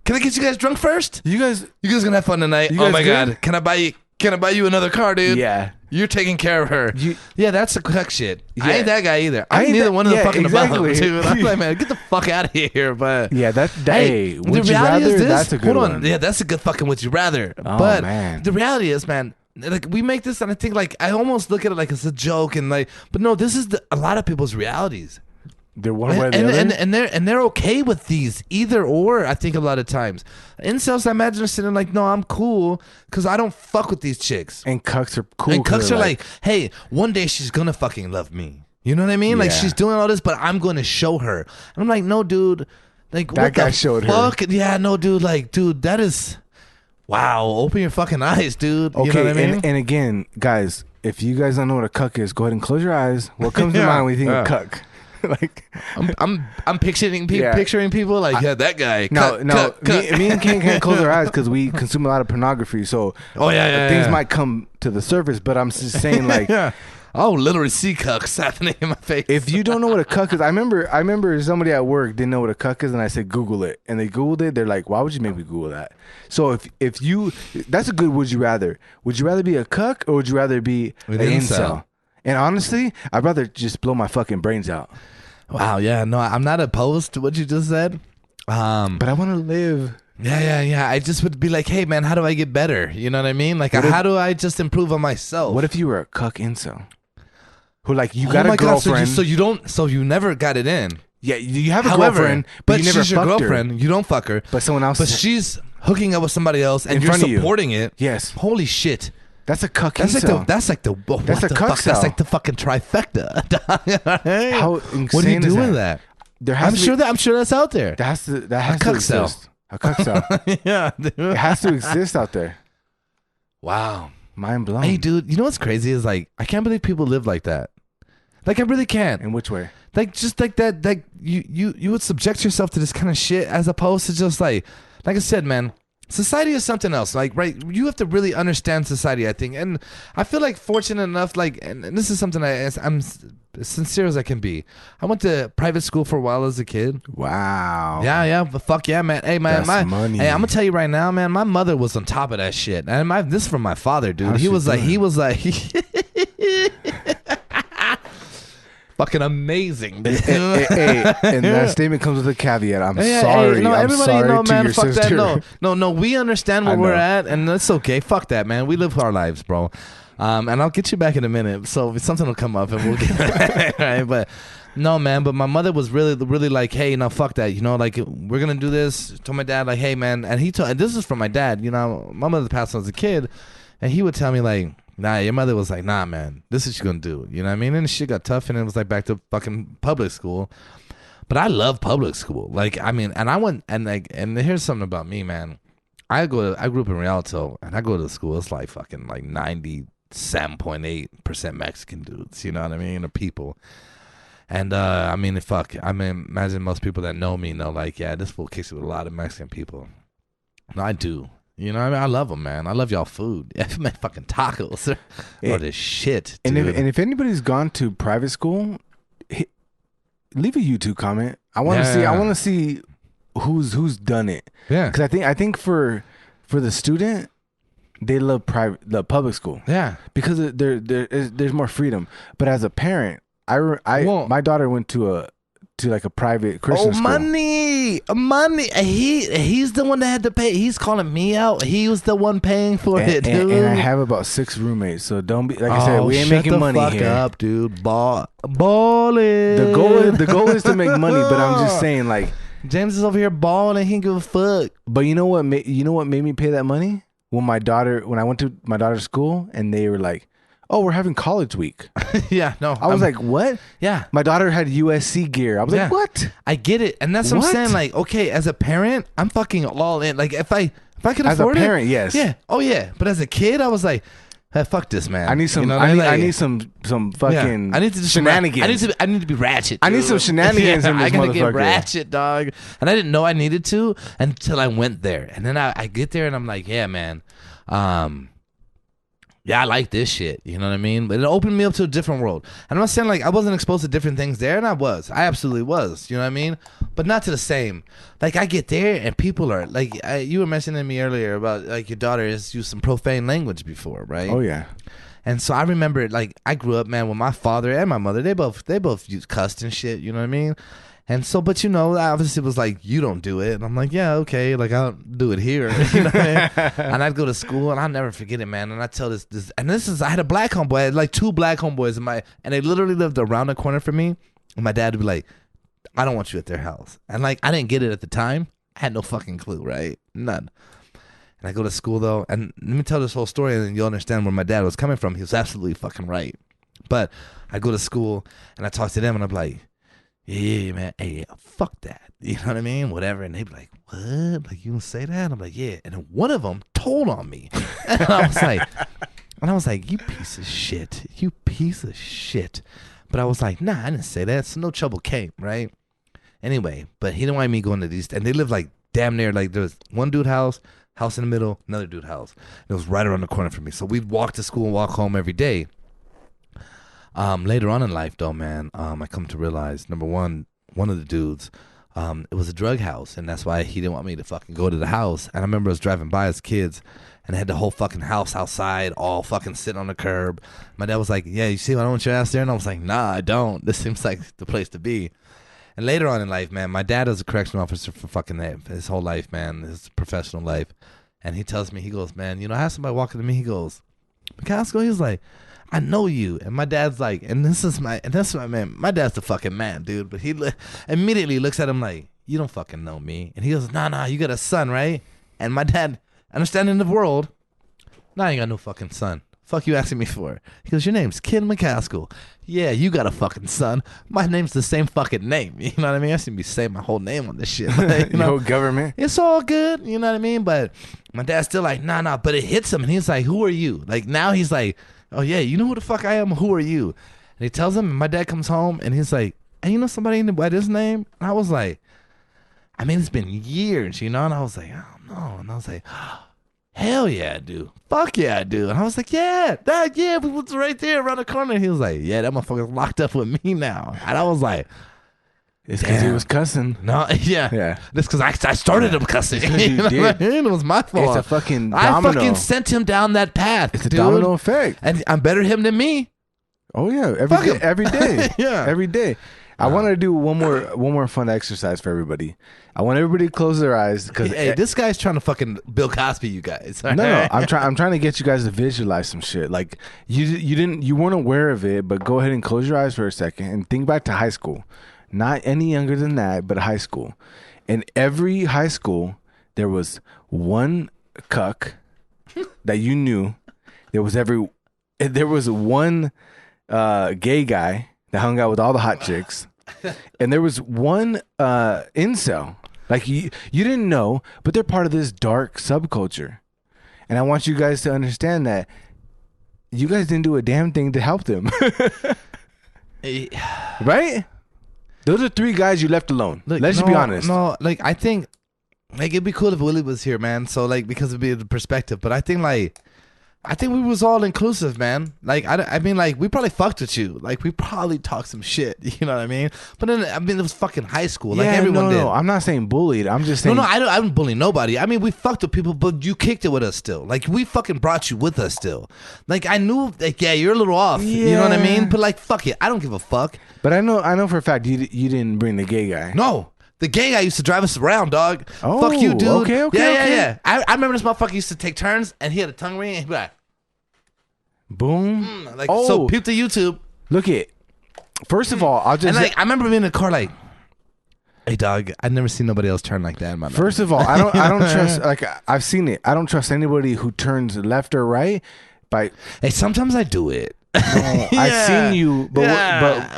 Can I get you guys drunk first? You guys Gonna have fun tonight. You Oh guys my good? god. Can I buy you another car, dude? Yeah. You're taking care of her. Yeah, that's the cuck shit. I Yeah. ain't that guy either. I I'm ain't neither that- one of the yeah, fucking exactly. above, dude. I'm like, man, get the fuck out of here. But Yeah, hey, hey, the would you reality rather? is this. That's a good Hold on. one. Yeah, that's a good fucking would you rather. Oh, but man. the reality is, man, like we make this and I think like I almost look at it like it's a joke and like, but no, this is a lot of people's realities. They're one way or the And, other. and they're okay with these either or. I think a lot of times incels, I imagine, are sitting like, no, I'm cool because I don't fuck with these chicks. And cucks are cool. And 'cause cucks they're are like, hey, one day she's gonna fucking love me. You know what I mean? Like Yeah. she's doing all this, but I'm gonna show her. And I'm like, no, dude. Like That what guy the showed her. fuck? Yeah, no, dude. Like, dude, that is wow. Open your fucking eyes, dude. okay, You know what I mean? and again, guys, if you guys don't know what a cuck is, go ahead and close your eyes. What comes to Yeah, mind when you think yeah. of cuck? Like, I'm picturing Yeah. picturing people like that guy. no, cut. me and Ken can't close our eyes because we consume a lot of pornography. So Oh yeah. things might come to the surface, but I'm just saying, like, yeah. Oh, literally see cucks happening in my face. if you don't know what a cuck is, I remember somebody at work didn't know what a cuck is, and I said Google it, and they Googled it. They're like, "Why would you make me Google that?" So if you, that's a good. Would you rather? Would you rather be a cuck or would you rather be an incel? And honestly, I'd rather just blow my fucking brains out. Wow, yeah, no, I'm not opposed to what you just said. But I want to live. Yeah. I just would be like, hey, man, how do I get better? You know what I mean? Like, how do I just improve on myself? What if you were a cuck incel? Who, like, you got a God, girlfriend. so you never got it in. Yeah, you have a However, girlfriend, but you never she's your fucked girlfriend. her. You don't fuck her. But someone else. But she's hooking up with somebody else, and In you're front of you. supporting it. Yes. Holy shit. That's a cuck That's incel. like that's like the what That's a the cuck fuck? cell. That's like the fucking trifecta. How insane What do you is do that? with that? There has to be, I'm sure that's out there. that has to cuck cell. exist. A cuck cell. Yeah, It dude. has to exist out there. Wow. Mind blown. Hey, dude, you know what's crazy is like I can't believe people live like that. Like I really can't. In which way? Like just like that. Like you would subject yourself to this kind of shit as opposed to just like I said, man. Society is something else. Like, right, you have to really understand society, I think. And I feel like fortunate enough, like, and this is something I'm as sincere as I can be. I went to private school for a while as a kid. Wow. Yeah, but fuck yeah, man. Hey, man, That's money. hey, I'm gonna tell you right now, man. My mother was on top of that shit, and this is from my father, dude. How's He she was like, doing? fucking amazing, dude. Hey, and that statement comes with a caveat. I'm Yeah, sorry. hey, no, I'm everybody, sorry no, to man, your fuck sister. that. No. We understand where I we're know. at, and that's okay. Fuck that, man. We live our lives, bro. And I'll get you back in a minute. So something will come up, and we'll get right. But no, man. But my mother was really like, hey, no, fuck that. You know, like we're gonna do this. Told my dad, like, hey, man, and and this is from my dad. You know, my mother passed when I was a kid, and he would tell me like, nah, your mother was like, nah, man, this is what you're gonna do. You know what I mean? And shit got tough, and it was like back to fucking public school. But I love public school. Like, I mean, and I went and here's something about me, man. I grew up in Rialto, and I go to the school. It's like fucking like 97.8% Mexican dudes. You know what I mean? Or people. And I mean, imagine most people that know me know, like, yeah, this fool kicks it with a lot of Mexican people. No, I do. You know what I mean? I love them, man. I love y'all food. Yeah, man, fucking tacos. Oh, this shit, dude. And if anybody's gone to private school, leave a YouTube comment. I want to see. I want to see who's done it. Yeah, because I think for the student, they love public school. Yeah, because there's more freedom. But as a parent, my daughter went to like a private Christian school. Money. He's the one that had to pay. He's calling me out. He was the one paying for it, dude. And I have about 6 roommates, so don't be like I said. We ain't making money here. Shut the fuck up, dude. Balling. The goal is to make money, but I'm just saying, like, James is over here balling. He don't give a fuck. But you know what? You know what made me pay that money? When I went to my daughter's school, and they were like, "Oh, we're having college week." Yeah, no. I was like, "What?" Yeah. My daughter had USC gear. I was like, "What?" I get it, and that's what I'm saying. Like, okay, as a parent, I'm fucking all in. Like, if I could afford it, as a parent, yes, yeah, oh yeah. But as a kid, I was like, hey, fuck this, man. I need some. You know I need some fucking. Yeah. I need to just shenanigans. I need to be ratchet. Dude. I need some shenanigans in this I gotta motherfucker. get ratchet, dog. And I didn't know I needed to until I went there, and then I get there, and I'm like, yeah, man. Yeah, I like this shit. You know what I mean? But it opened me up to a different world. And I'm not saying like I wasn't exposed to different things there, and I was. I absolutely was. You know what I mean? But not to the same. Like I get there, and people are like, you were mentioning to me earlier about like your daughter has used some profane language before, right? Oh yeah. And so I remember, like, I grew up, man, with my father and my mother. They both cussed and shit. You know what I mean? And so, but you know, obviously it was like, you don't do it. And I'm like, yeah, okay. Like, I don't do it here. You know what I mean? And I'd go to school, and I'll never forget it, man. And I tell this, I had a black homeboy. I had like 2 black homeboys and they literally lived around the corner from me. And my dad would be like, I don't want you at their house. And like, I didn't get it at the time. I had no fucking clue, right? None. And I go to school, though. And let me tell this whole story, and then you'll understand where my dad was coming from. He was absolutely fucking right. But I go to school, and I talk to them, and I'm like, yeah, man, hey, fuck that. You know what I mean? Whatever. And they be like, what? Like, you gonna say that? I'm like, yeah. And then one of them told on me. And I was like, you piece of shit. You piece of shit. But I was like, nah, I didn't say that. So no trouble came, right? Anyway, but he didn't want me going to these. And they live like damn near, like there was one dude house in the middle, another dude house. It was right around the corner from me. So we'd walk to school and walk home every day. Later on in life, though, man, I come to realize, number one of the dudes, it was a drug house, and that's why he didn't want me to fucking go to the house. And I remember us driving by as kids, and they had the whole fucking house outside, all fucking sitting on the curb. My dad was like, yeah, you see, I don't want your ass there. And I was like, nah, I don't. This seems like the place to be. And later on in life, man, my dad was a correctional officer for fucking his whole life, man, his professional life. And he tells me, he goes, man, I had somebody walking to me. He goes, McCaskill, he's like, I know you. And my dad's like, that's my man. My dad's the fucking man, dude. But he immediately looks at him like, you don't fucking know me. And he goes, nah, you got a son, right? And my dad, understanding the world, nah, I ain't got no fucking son. Fuck you asking me for? He goes, your name's Ken McCaskill. Yeah, you got a fucking son. My name's the same fucking name. You know what I mean? I shouldn't be saying my whole name on this shit. Like, Your whole government. It's all good. You know what I mean? But my dad's still like, nah. But it hits him. And he's like, who are you? Like now he's like, oh yeah, you know who the fuck I am? Who are you? And he tells him, and my dad comes home and he's like, hey, you know somebody by this name? And I was like, I mean, it's been years, And I was like, I don't know. And I was like, hell yeah, I do. Fuck yeah, I do. And I was like, yeah, we was right there around the corner. And he was like, yeah, that motherfucker's locked up with me now. And I was like, it's because he was cussing. No, yeah. That's because I started him cussing. You did. It was my fault. It's a fucking domino. I fucking sent him down that path. It's a domino effect. And I'm better him than me. Oh yeah, every day. Yeah, every day. I want to do one more fun exercise for everybody. I want everybody to close their eyes because hey, this guy's trying to fucking Bill Cosby you guys. No, I'm trying to get you guys to visualize some shit. Like you weren't aware of it, but go ahead and close your eyes for a second and think back to high school. Not any younger than that, but high school. In every high school, there was one cuck that you knew. There was one gay guy that hung out with all the hot chicks, and there was one incel. Like you didn't know, but they're part of this dark subculture. And I want you guys to understand that you guys didn't do a damn thing to help them. Right? Those are three guys you left alone. Look, let's just be honest. No, like I think like it'd be cool if Willie was here, man. So like because it'd be the perspective. But I think we was all inclusive, man. Like I mean, like we probably fucked with you. Like we probably talked some shit. You know what I mean? But then I mean, it was fucking high school. Like everyone did. No, I'm not saying bullied. I'm just saying. No, I don't bully nobody. I mean, we fucked with people, but you kicked it with us still. Like we fucking brought you with us still. Like I knew, like yeah, you're a little off. Yeah. You know what I mean? But like fuck it, I don't give a fuck. But I know for a fact you didn't bring the gay guy. No. The gay guy used to drive us around, dog. Oh, fuck you, dude. Okay. Yeah. I remember this motherfucker used to take turns, and he had a tongue ring, and he'd be like, boom. So peep to YouTube. Look it. First of all, I'll just... And I remember being in the car like, hey, dog, I've never seen nobody else turn like that in my life. First of all, I don't trust... Like, I've seen it. I don't trust anybody who turns left or right. Hey, sometimes I do it. Yeah. I've seen you, but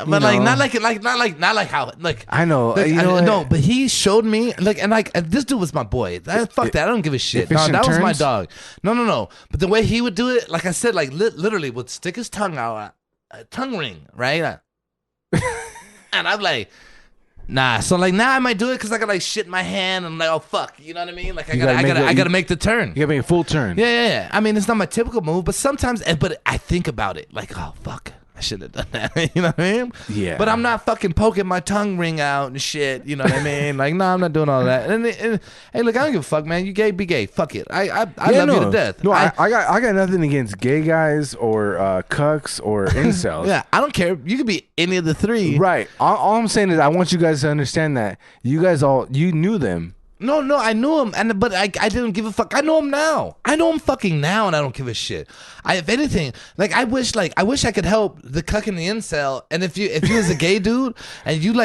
like not like how like I know, no, but he showed me and this dude was my boy. Fuck that, I don't give a shit. No, that was my dog. No. But the way he would do it, like I said, like literally would stick his tongue out, a tongue ring, right? And I'm like, nah. So like now I might do it because I got like shit in my hand and I'm like, oh fuck, you know what I mean? Like I gotta make the turn. You gotta make a full turn. Yeah. I mean, it's not my typical move, but sometimes, but I think about it like, oh fuck, I should have done that. You know what I mean? Yeah. But I'm not fucking poking my tongue ring out and shit. You know what I mean? Like, no, I'm not doing all that. And hey, look, I don't give a fuck, man. You gay, be gay. Fuck it. I love you to death. No, I got nothing against gay guys or cucks or incels. Yeah, I don't care. You could be any of the three. Right. All I'm saying is I want you guys to understand that you knew them. No, I knew him, but I didn't give a fuck. I know him now. I know him fucking now, and I don't give a shit. If anything, like I wish I could help the cuck and the incel. And if you was a gay dude and you're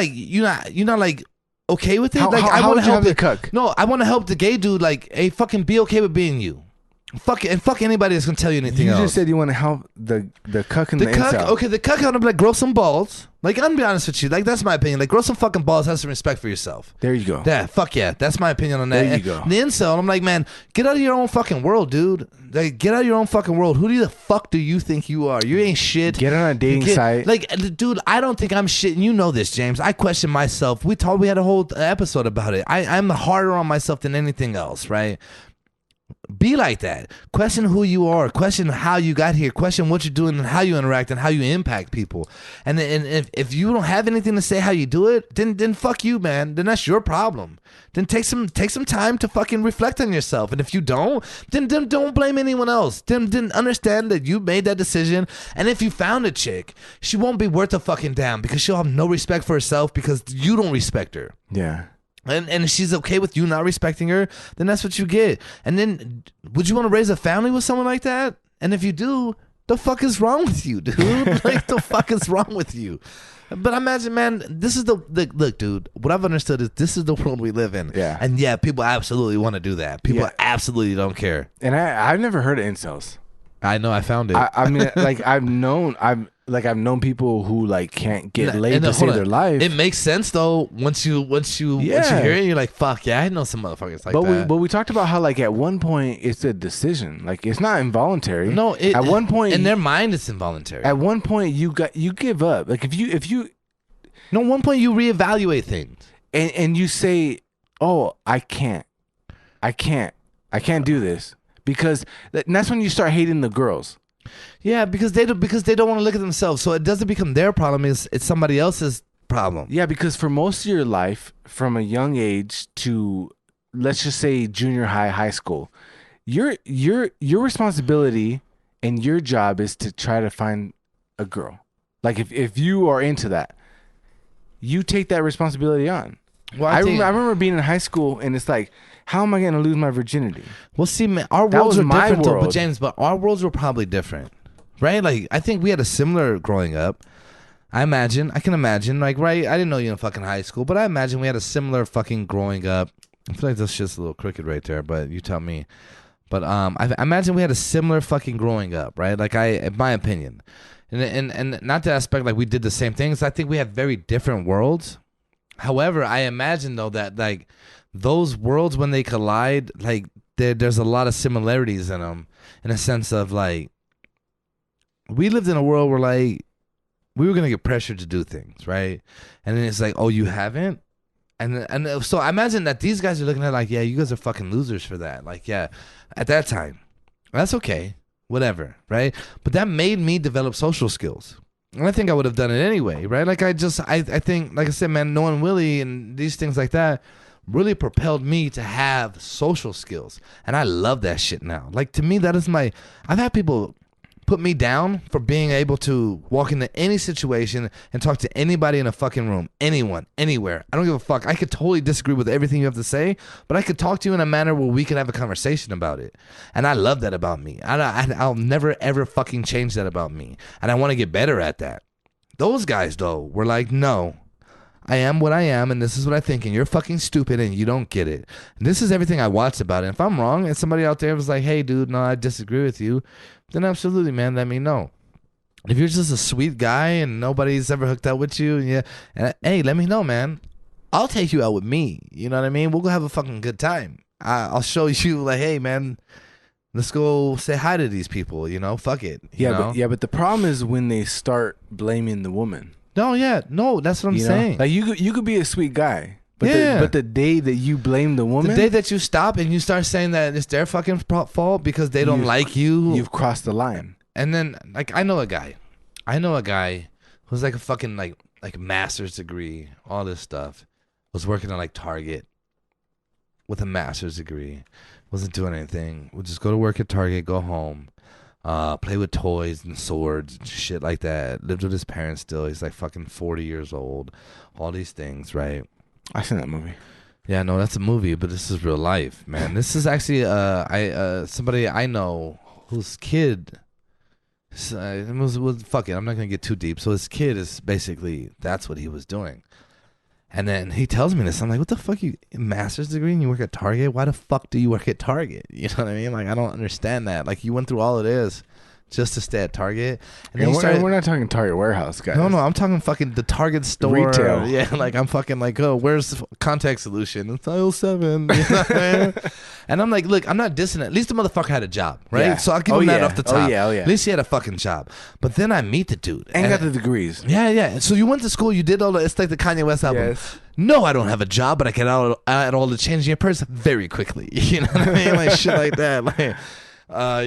not like okay with it, I want to help the cuck. No, I want to help the gay dude. Like, hey, fucking be okay with being you. Fuck it, and fuck anybody that's gonna tell you anything else. You just said you want to help the cuck and the cuck. incel. Okay, the cuck gonna be like, grow some balls. Like, I'm gonna be honest with you. Like, that's my opinion. Like, grow some fucking balls. Have some respect for yourself. There you go. Yeah, fuck yeah. That's my opinion on that. There you go. And the incel, I'm like, man, get out of your own fucking world, dude. Like, get out of your own fucking world. Who the fuck do you think you are? You ain't shit. Get on a dating site. Like, dude, I don't think I'm shit. And you know this, James. I question myself. We had a whole episode about it. I'm harder on myself than anything else, right? Be like that. Question who you are. Question how you got here. Question what you're doing and how you interact and how you impact people. And if you don't have anything to say how you do it, then fuck you, man. Then that's your problem. Then take some time to fucking reflect on yourself. And if you don't, then don't blame anyone else. Then understand that you made that decision. And if you found a chick, she won't be worth a fucking damn because she'll have no respect for herself because you don't respect her. Yeah. And if she's okay with you not respecting her, then that's what you get. And then, would you want to raise a family with someone like that? And if you do, the fuck is wrong with you, dude? Like, the fuck is wrong with you? But imagine, man, this is look, dude, what I've understood is this is the world we live in. Yeah. And yeah, people absolutely want to do that. People absolutely don't care. And I've never heard of incels. I know, I found it. I mean, like, I've known people who like can't get laid to save their life. It makes sense though once you hear it, you're like, fuck yeah, I know some motherfuckers like that. But we talked about how like at one point it's a decision, like it's not involuntary. No, at one point in their mind it's involuntary. At one point you give up. Like if you no, at one point you reevaluate things and you say, oh, I can't do this. Because that's when you start hating the girls. Yeah, because they don't want to look at themselves. So it doesn't become their problem. It's somebody else's problem. Yeah, because for most of your life, from a young age to, let's just say, junior high school, your responsibility and your job is to try to find a girl. Like if you are into that, you take that responsibility on. Well, I remember being in high school, and it's like, how am I going to lose my virginity? Well, see, man, our worlds were different, though, but James, our worlds were probably different, right? Like, I think we had a similar growing up. I can imagine, like, right? I didn't know you in fucking high school, but I imagine we had a similar fucking growing up. I feel like this shit's a little crooked right there, but you tell me. But I imagine we had a similar fucking growing up, right? Like, in my opinion, and not to aspect like we did the same things. I think we have very different worlds. However, I imagine though that like those worlds when they collide, like there's a lot of similarities in them, in a sense of like we lived in a world where like we were gonna get pressured to do things, right? And then it's like, oh, you haven't, and so I imagine that these guys are looking at like, yeah, you guys are fucking losers for that. Like, yeah, at that time, that's okay, whatever, right? But that made me develop social skills. And I think I would have done it anyway, right? Like I think, like I said, man, knowing Willie and these things like that really propelled me to have social skills. And I love that shit now. Like to me, I've had people put me down for being able to walk into any situation and talk to anybody in a fucking room. Anyone, anywhere. I don't give a fuck. I could totally disagree with everything you have to say, but I could talk to you in a manner where we can have a conversation about it. And I love that about me. I'll never, ever fucking change that about me. And I want to get better at that. Those guys, though, were like, no, I am what I am, and this is what I think, and you're fucking stupid, and you don't get it. And this is everything I watched about it. If I'm wrong, and somebody out there was like, hey, dude, no, I disagree with you, then absolutely, man, let me know. If you're just a sweet guy and nobody's ever hooked up with you, hey, let me know, man. I'll take you out with me. You know what I mean? We'll go have a fucking good time. I'll show you, like, hey, man, let's go say hi to these people, fuck it. But the problem is when they start blaming the woman. No, that's what I'm saying. Like you could be a sweet guy, but the day that you blame the woman, the day that you stop and you start saying that it's their fucking fault because they don't like you, you've crossed the line. And then, like, I know a guy who's like a fucking like master's degree, all this stuff, was working on like Target with a master's degree, wasn't doing anything, would just go to work at Target, go home. Play with toys and swords and shit like that. Lived with his parents still. He's like fucking 40 years old. All these things, right? I seen that movie. Yeah, no, that's a movie, but this is real life, man. This is actually somebody I know whose kid. Fuck it, I'm not gonna get too deep. So his kid is basically that's what he was doing, And then he tells me this. I'm like, what the fuck? You master's degree and you work at Target? Why the fuck do you work at Target? You know what I mean? Like, I don't understand that. Like, you went through all of this just to stay at Target. And then we're not talking Target warehouse, guys. No, I'm talking fucking the Target store. Retail. Yeah, like I'm fucking like, oh, where's the contact solution? It's aisle 7. You know what I mean? And I'm like, look, I'm not dissing it. At least the motherfucker had a job, right? Yeah. So I'll give him that off the top. Oh, yeah. At least he had a fucking job. But then I meet the dude. And got the degrees. Yeah. So you went to school, you did all the, it's like the Kanye West album. Yes. No, I don't have a job, but I can add all the change in your purse very quickly. You know what I mean? Like shit like that. Like,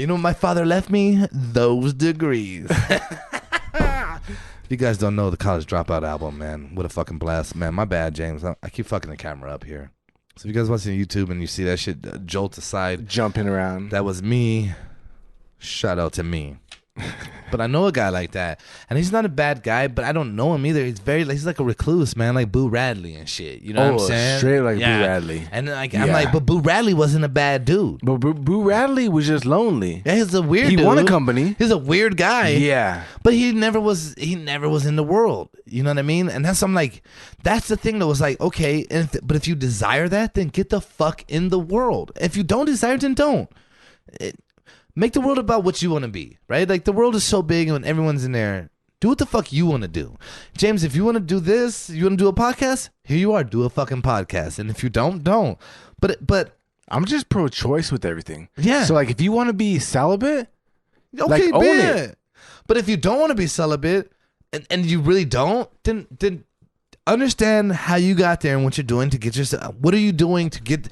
you know what my father left me? Those degrees. If you guys don't know the College Dropout album, man, what a fucking blast. Man, my bad, James. I keep fucking the camera up here. So if you guys watching YouTube and you see that shit jolt aside, jumping around, that was me. Shout out to me. But I know a guy like that, and he's not a bad guy, but I don't know him either. He's like a recluse, man, like Boo Radley and shit. You know what I'm saying? Straight like Boo Radley. And like I'm like, but Boo Radley wasn't a bad dude. But Boo Radley was just lonely. Yeah, he's a weird dude. He won a company. He's a weird guy. Yeah. But he never was in the world. You know what I mean? And I'm like, that's the thing that was like, okay, but if you desire that, then get the fuck in the world. If you don't desire it, then don't. Make the world about what you want to be, right? Like, the world is so big and everyone's in there. Do what the fuck you want to do. James, if you want to do this, you want to do a podcast, here you are, do a fucking podcast. And if you don't. But I'm just pro-choice with everything. Yeah. So, like, if you want to be celibate, okay, like, own it. But if you don't want to be celibate and you really don't, then understand how you got there and what you're doing to get yourself. What are you doing to get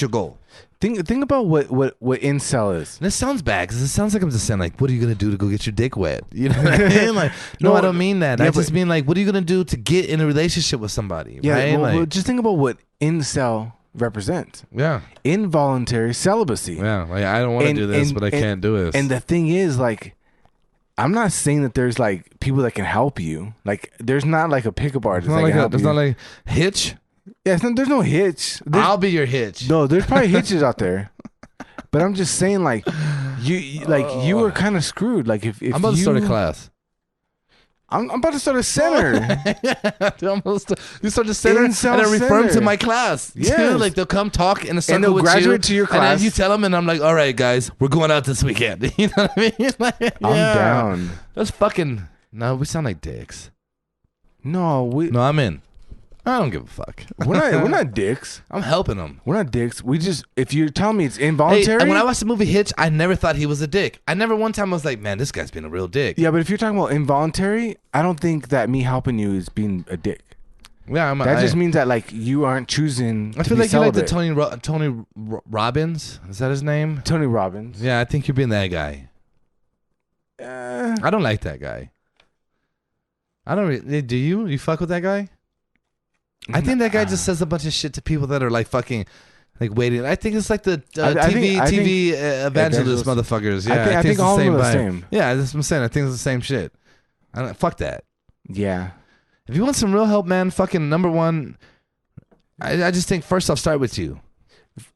your goal? Think about what incel is. And this sounds bad because it sounds like I'm just saying, like, what are you going to do to go get your dick wet? You know what I mean? Like, no, I don't mean that. Yeah, I just mean, like, what are you going to do to get in a relationship with somebody? Yeah, right? well, just think about what incel represents. Yeah. Involuntary celibacy. Yeah. Like, I don't want to do this, but I can't do this. And the thing is, like, I'm not saying that there's, like, people that can help you. Like, there's not, like, a pickup artist that can help you. There's not, like, Hitch? Yeah, there's no hitch. I'll be your hitch. No, there's probably hitches out there. But I'm just saying, like, you were kind of screwed. Like, if I'm about to start a class. I'm about to start a center. You start a center and then refer them to my class. Yeah, like they'll come talk in a circle and they'll with graduate to your class. And then you tell them, and I'm like, all right, guys, we're going out this weekend. You know what I mean? Like, I'm down. That's fucking. No, we sound like dicks. No, I'm in. I don't give a fuck. We're not dicks. I'm helping them. We're not dicks. We just, if you're telling me it's involuntary. Hey, when I watched the movie Hitch, I never thought he was a dick. I never one time was like, man, this guy's being a real dick. Yeah, but if you're talking about involuntary, I don't think that me helping you is being a dick. Yeah, that just means that, like, you aren't choosing. I feel like celibate. You like the Tony Robbins. Is that his name? Tony Robbins. Yeah, I think you're being that guy. I don't like that guy. I don't really. Do you? You fuck with that guy? I think that guy just says a bunch of shit to people that are like fucking, like waiting. I think it's like the TV evangelist motherfuckers. Yeah, I think all of them are the same. Yeah, that's what I'm saying. I think it's the same shit. Fuck that. Yeah. If you want some real help, man, fucking number one, I just think first off, start with you.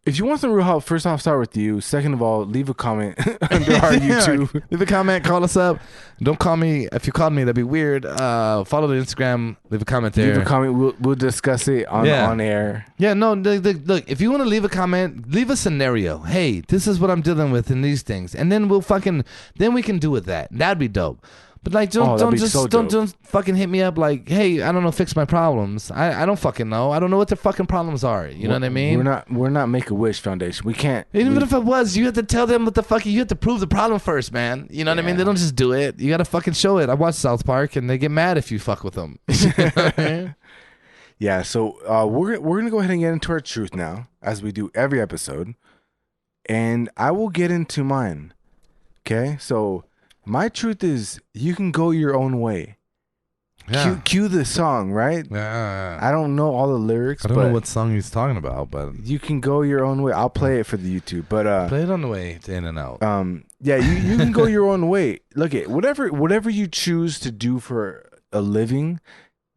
If you want some real help, first off, start with you. Second of all, leave a comment under our YouTube. Leave a comment, call us up. Don't call me. If you called me, that'd be weird. Follow the Instagram. Leave a comment there. Leave a comment. We'll discuss it on air. Yeah, no, look, if you want to leave a comment, leave a scenario. Hey, this is what I'm dealing with in these things. And then then we can do with that. That'd be dope. But like, don't fucking hit me up like, hey, I don't know, fix my problems. I don't fucking know. I don't know what their fucking problems are. You know what I mean? We're not Make-A-Wish Foundation. We can't. Even if it was, you have to tell them what the fuck. You have to prove the problem first, man. You know what I mean? They don't just do it. You got to fucking show it. I watch South Park, and they get mad if you fuck with them. You know what I mean? Yeah. So we're gonna go ahead and get into our truth now, as we do every episode, and I will get into mine. Okay. So. My truth is, you can go your own way. Yeah. Cue the song, right? Yeah. I don't know all the lyrics. I don't know what song he's talking about, but you can go your own way. I'll play it for the YouTube, but play it on the way to In and Out. Yeah, you can go your own way. Look at whatever you choose to do for a living,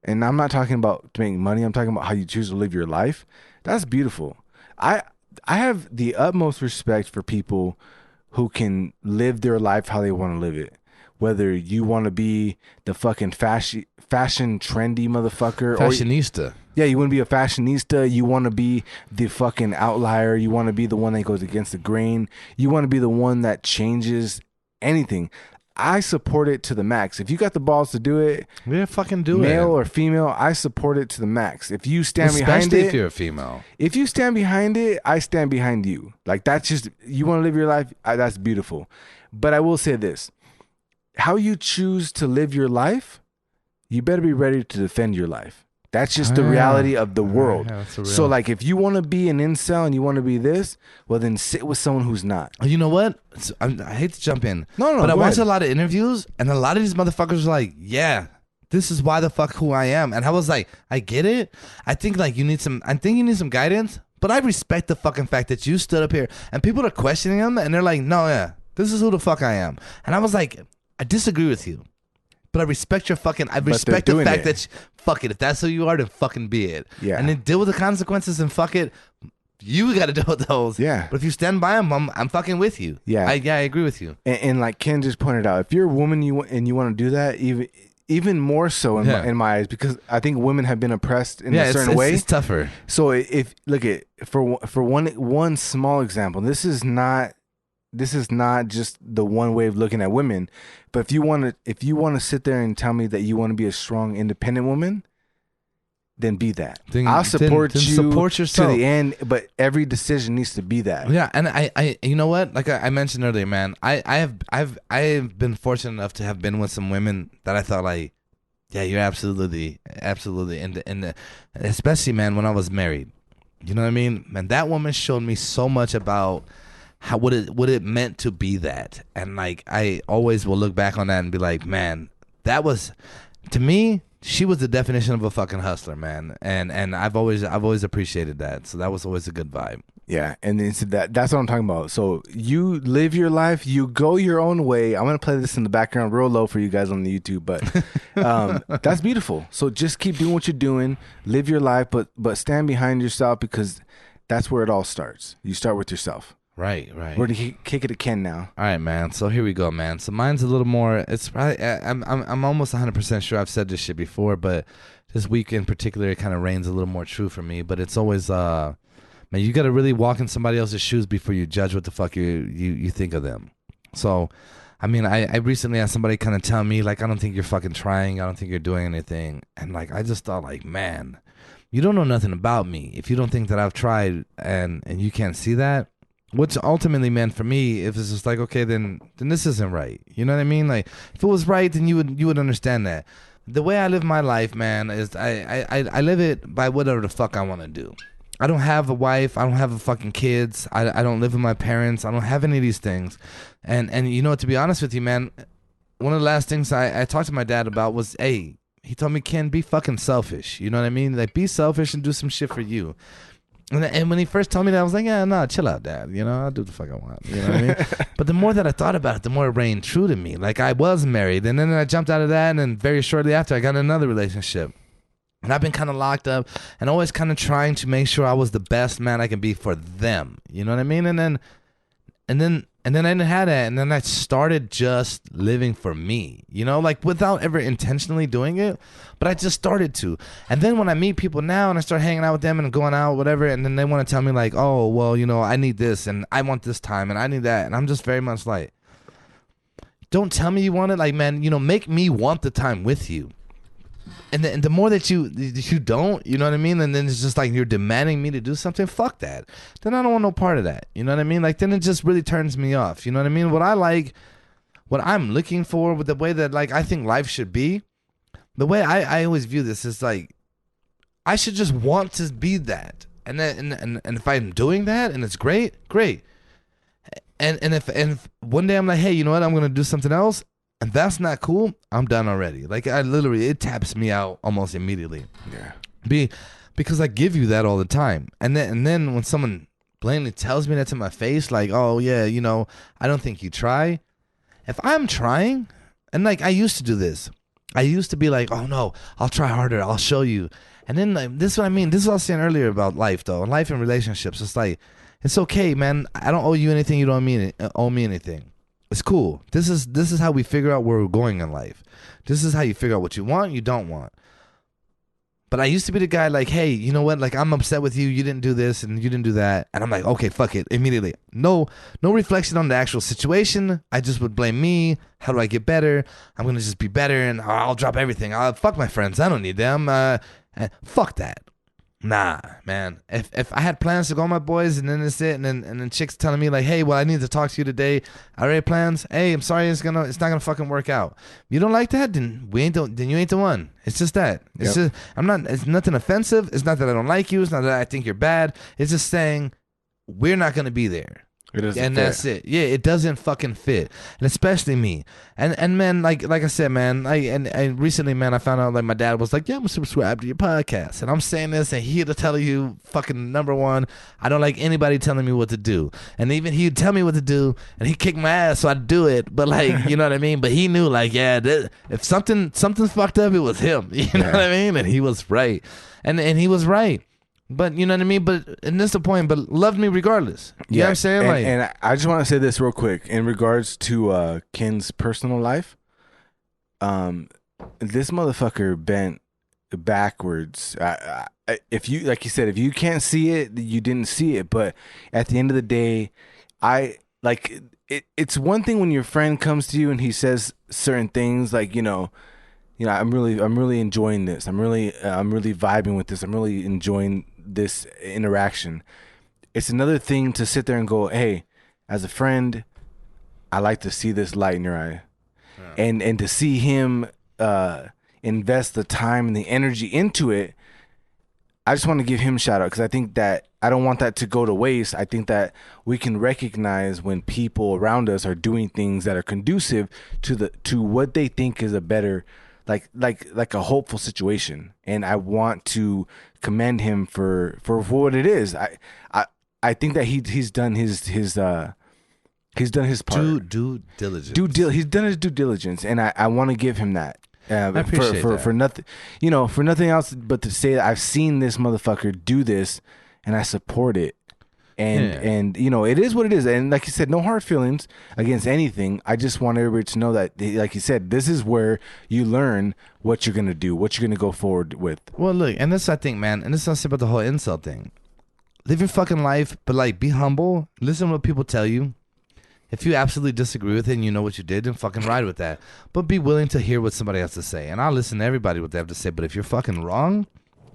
and I'm not talking about to make money. I'm talking about how you choose to live your life. That's beautiful. I have the utmost respect for people who can live their life how they want to live it. whether you want to be the fucking fashion trendy motherfucker, Fashionista. yeah, you want to be a fashionista. You want to be the fucking outlier. You want to be the one that goes against the grain. You want to be the one that changes anything. I support it to the max. If you got the balls to do it, Yeah, fucking do it. male or female, I support it to the max. If you stand behind Especially it, if you're a female. if you stand behind it, I stand behind you. Like, that's just, you want to live your life, that's beautiful. But I will say this, how you choose to live your life, you better be ready to defend your life. That's just the reality of the world. Yeah, that's a So real- like, if you want to be an incel and you want to be this, well then sit with someone who's not. You know what? I hate to jump in. No, but I go watched ahead. a lot of interviews, and a lot of these motherfuckers are like, yeah, this is why the fuck who I am. And I was like, I get it. I think you need some guidance, but I respect the fucking fact that you stood up here and people are questioning them and they're like, no, yeah, this is who the fuck I am. And I was like, I disagree with you. But I respect your fucking. I respect the doing fact it. that fuck it. If that's who you are, then fucking be it. Yeah. And then deal with the consequences and fuck it. You got to deal with those. Yeah. But if you stand by them, I'm fucking with you. Yeah. I agree with you. And like Ken just pointed out, if you're a woman you want to do that, even more so in my eyes, because I think women have been oppressed in a certain way. It's tougher. So if look at for one small example, this is not just the one way of looking at women, but if you want to sit there and tell me that you want to be a strong, independent woman, then be that. I'll support then you support yourself to the end, but every decision needs to be that. Yeah, and I you know what? Like I mentioned earlier, man, I have been fortunate enough to have been with some women that I thought like, yeah, you're absolutely in the especially, man, when I was married. You know what I mean? Man, that woman showed me so much about what it meant to be that. And like I always will look back on that and be like, man, that was, to me, she was the definition of a fucking hustler, man. And I've always appreciated that. So that was always a good vibe. Yeah, and it's that's what I'm talking about. So you live your life, you go your own way. I'm gonna play this in the background real low for you guys on the YouTube, but that's beautiful. So just keep doing what you're doing, live your life, but stand behind yourself, because that's where it all starts. You start with yourself. Right. We're gonna kick it to Ken now. All right, man. So here we go, man. So mine's a little more. It's probably I'm almost 100% sure I've said this shit before, but this week in particular, it kind of reigns a little more true for me. But it's always man, you got to really walk in somebody else's shoes before you judge what the fuck you think of them. So, I mean, I recently had somebody kind of tell me like, I don't think you're fucking trying. I don't think you're doing anything. And like, I just thought like, man, you don't know nothing about me if you don't think that I've tried and you can't see that. Which ultimately meant for me, if it's just like, okay, then this isn't right. You know what I mean? Like, if it was right, then you would understand that. The way I live my life, man, is I live it by whatever the fuck I want to do. I don't have a wife. I don't have a fucking kids. I don't live with my parents. I don't have any of these things. And you know, to be honest with you, man, one of the last things I talked to my dad about was, hey, he told me, Ken, be fucking selfish. You know what I mean? Like, be selfish and do some shit for you. And when he first told me that, I was like, yeah, no, chill out, Dad. You know, I'll do the fuck I want. You know what I mean? But the more that I thought about it, the more it rang true to me. Like, I was married, and then I jumped out of that, and then very shortly after, I got another relationship. And I've been kind of locked up and always kind of trying to make sure I was the best man I can be for them. You know what I mean? And then I didn't have that, and then I started just living for me, you know, like without ever intentionally doing it, but I just started to. And then when I meet people now and I start hanging out with them and going out, whatever, and then they want to tell me like, oh, well, you know, I need this and I want this time and I need that, and I'm just very much like, don't tell me you want it, like, man, you know, make me want the time with you. And the more that you don't, you know what I mean? And then it's just like you're demanding me to do something. Fuck that. Then I don't want no part of that. You know what I mean? Like, then it just really turns me off. You know what I mean? What I like, what I'm looking for, with the way that like I think life should be, the way I always view this is like, I should just want to be that. And then and if I'm doing that and it's great. And if one day I'm like, hey, you know what? I'm gonna do something else. And that's not cool, I'm done already. Like, I literally, it taps me out almost immediately. Yeah. Because I give you that all the time. And then when someone blatantly tells me that to my face, like, oh, yeah, you know, I don't think you try. If I'm trying, and like, I used to do this. I used to be like, oh, no, I'll try harder. I'll show you. And then, like, this is what I mean. This is what I was saying earlier about life, though. Life and relationships. It's like, it's okay, man. I don't owe you anything. You don't owe me anything. It's cool. This is how we figure out where we're going in life. This is how you figure out what you want, you don't want. But I used to be the guy like, hey, you know what? Like, I'm upset with you. You didn't do this and you didn't do that. And I'm like, okay, fuck it. Immediately. No reflection on the actual situation. I just would blame me. How do I get better? I'm going to just be better and I'll drop everything. Fuck my friends. I don't need them. Fuck that. Nah, man. If I had plans to go with my boys and then it's it, and then chicks telling me like, hey, well, I need to talk to you today. I already plans. Hey, I'm sorry, it's not gonna fucking work out. You don't like that? Then you ain't the one. It's just that. It's just it's nothing offensive. It's not that I don't like you. It's not that I think you're bad. It's just saying we're not gonna be there. It doesn't and fit. That's it. Yeah, it doesn't fucking fit, and especially me. And man, like I said, man, I recently, man, I found out like my dad was like, yeah, I'm gonna subscribe to your podcast, and I'm saying this, and he'd tell you, fucking number one, I don't like anybody telling me what to do, and even he'd tell me what to do, and he kicked my ass, so I'd do it. But like, you know what I mean? But he knew, like, yeah, if something's fucked up, it was him. You know what I mean? And he was right, and he was right. But you know what I mean? But and this is the point, but loved me regardless. You know what I'm saying? And I just want to say this real quick in regards to Ken's personal life. This motherfucker bent backwards. If you, like you said, if you can't see it, you didn't see it. But at the end of the day, it's one thing when your friend comes to you and he says certain things like, I'm really enjoying this. I'm really vibing with this. I'm really enjoying this interaction. It's another thing to sit there and go, hey, as a friend, I like to see this light in your eye. Yeah. And to see him invest the time and the energy into it, I just want to give him a shout out, because I think that I don't want that to go to waste. I think that we can recognize when people around us are doing things that are conducive to what they think is a better, like a hopeful situation. And I want to commend him for what it is. I think that he's done his part. Due diligence. He's done his due diligence, and I want to give him that. I appreciate that. For nothing, for nothing else but to say that I've seen this motherfucker do this, and I support it. And it is what it is. And like you said, no hard feelings against anything. I just want everybody to know that, like you said, this is where you learn what you're gonna do, what you're gonna go forward with. Well, look, and this I think, man, and this is what I say about the whole incel thing. Live your fucking life, but like be humble. Listen to what people tell you. If you absolutely disagree with it and you know what you did, then fucking ride with that. But be willing to hear what somebody has to say. And I'll listen to everybody what they have to say. But if you're fucking wrong,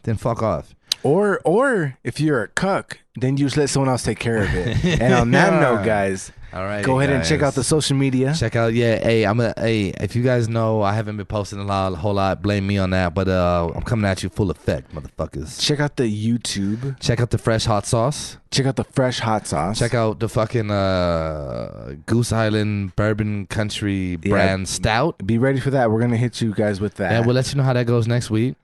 then fuck off. Or if you're a cuck, then you just let someone else take care of it. And on that note, guys, all right, go ahead and check out the social media. Check out, if you guys know, I haven't been posting a whole lot. Blame me on that, but I'm coming at you full effect, motherfuckers. Check out the YouTube. Check out the fresh hot sauce. Check out the fresh hot sauce. Check out the fucking Goose Island Bourbon Country brand stout. Be ready for that. We're gonna hit you guys with that. Yeah, we'll let you know how that goes next week.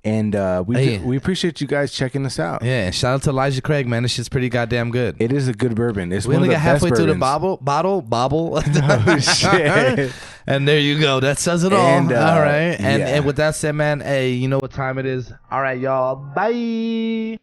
And we appreciate you guys checking us out. Yeah, and shout out to Elijah Craig, man. This shit's pretty goddamn good. It is a good bourbon. It's we one only of the got halfway best through bourbons. the bottle. Oh, shit. And there you go. That says it all. And, all right. And yeah. and with that said, man, hey, you know what time it is. All right, y'all. Bye.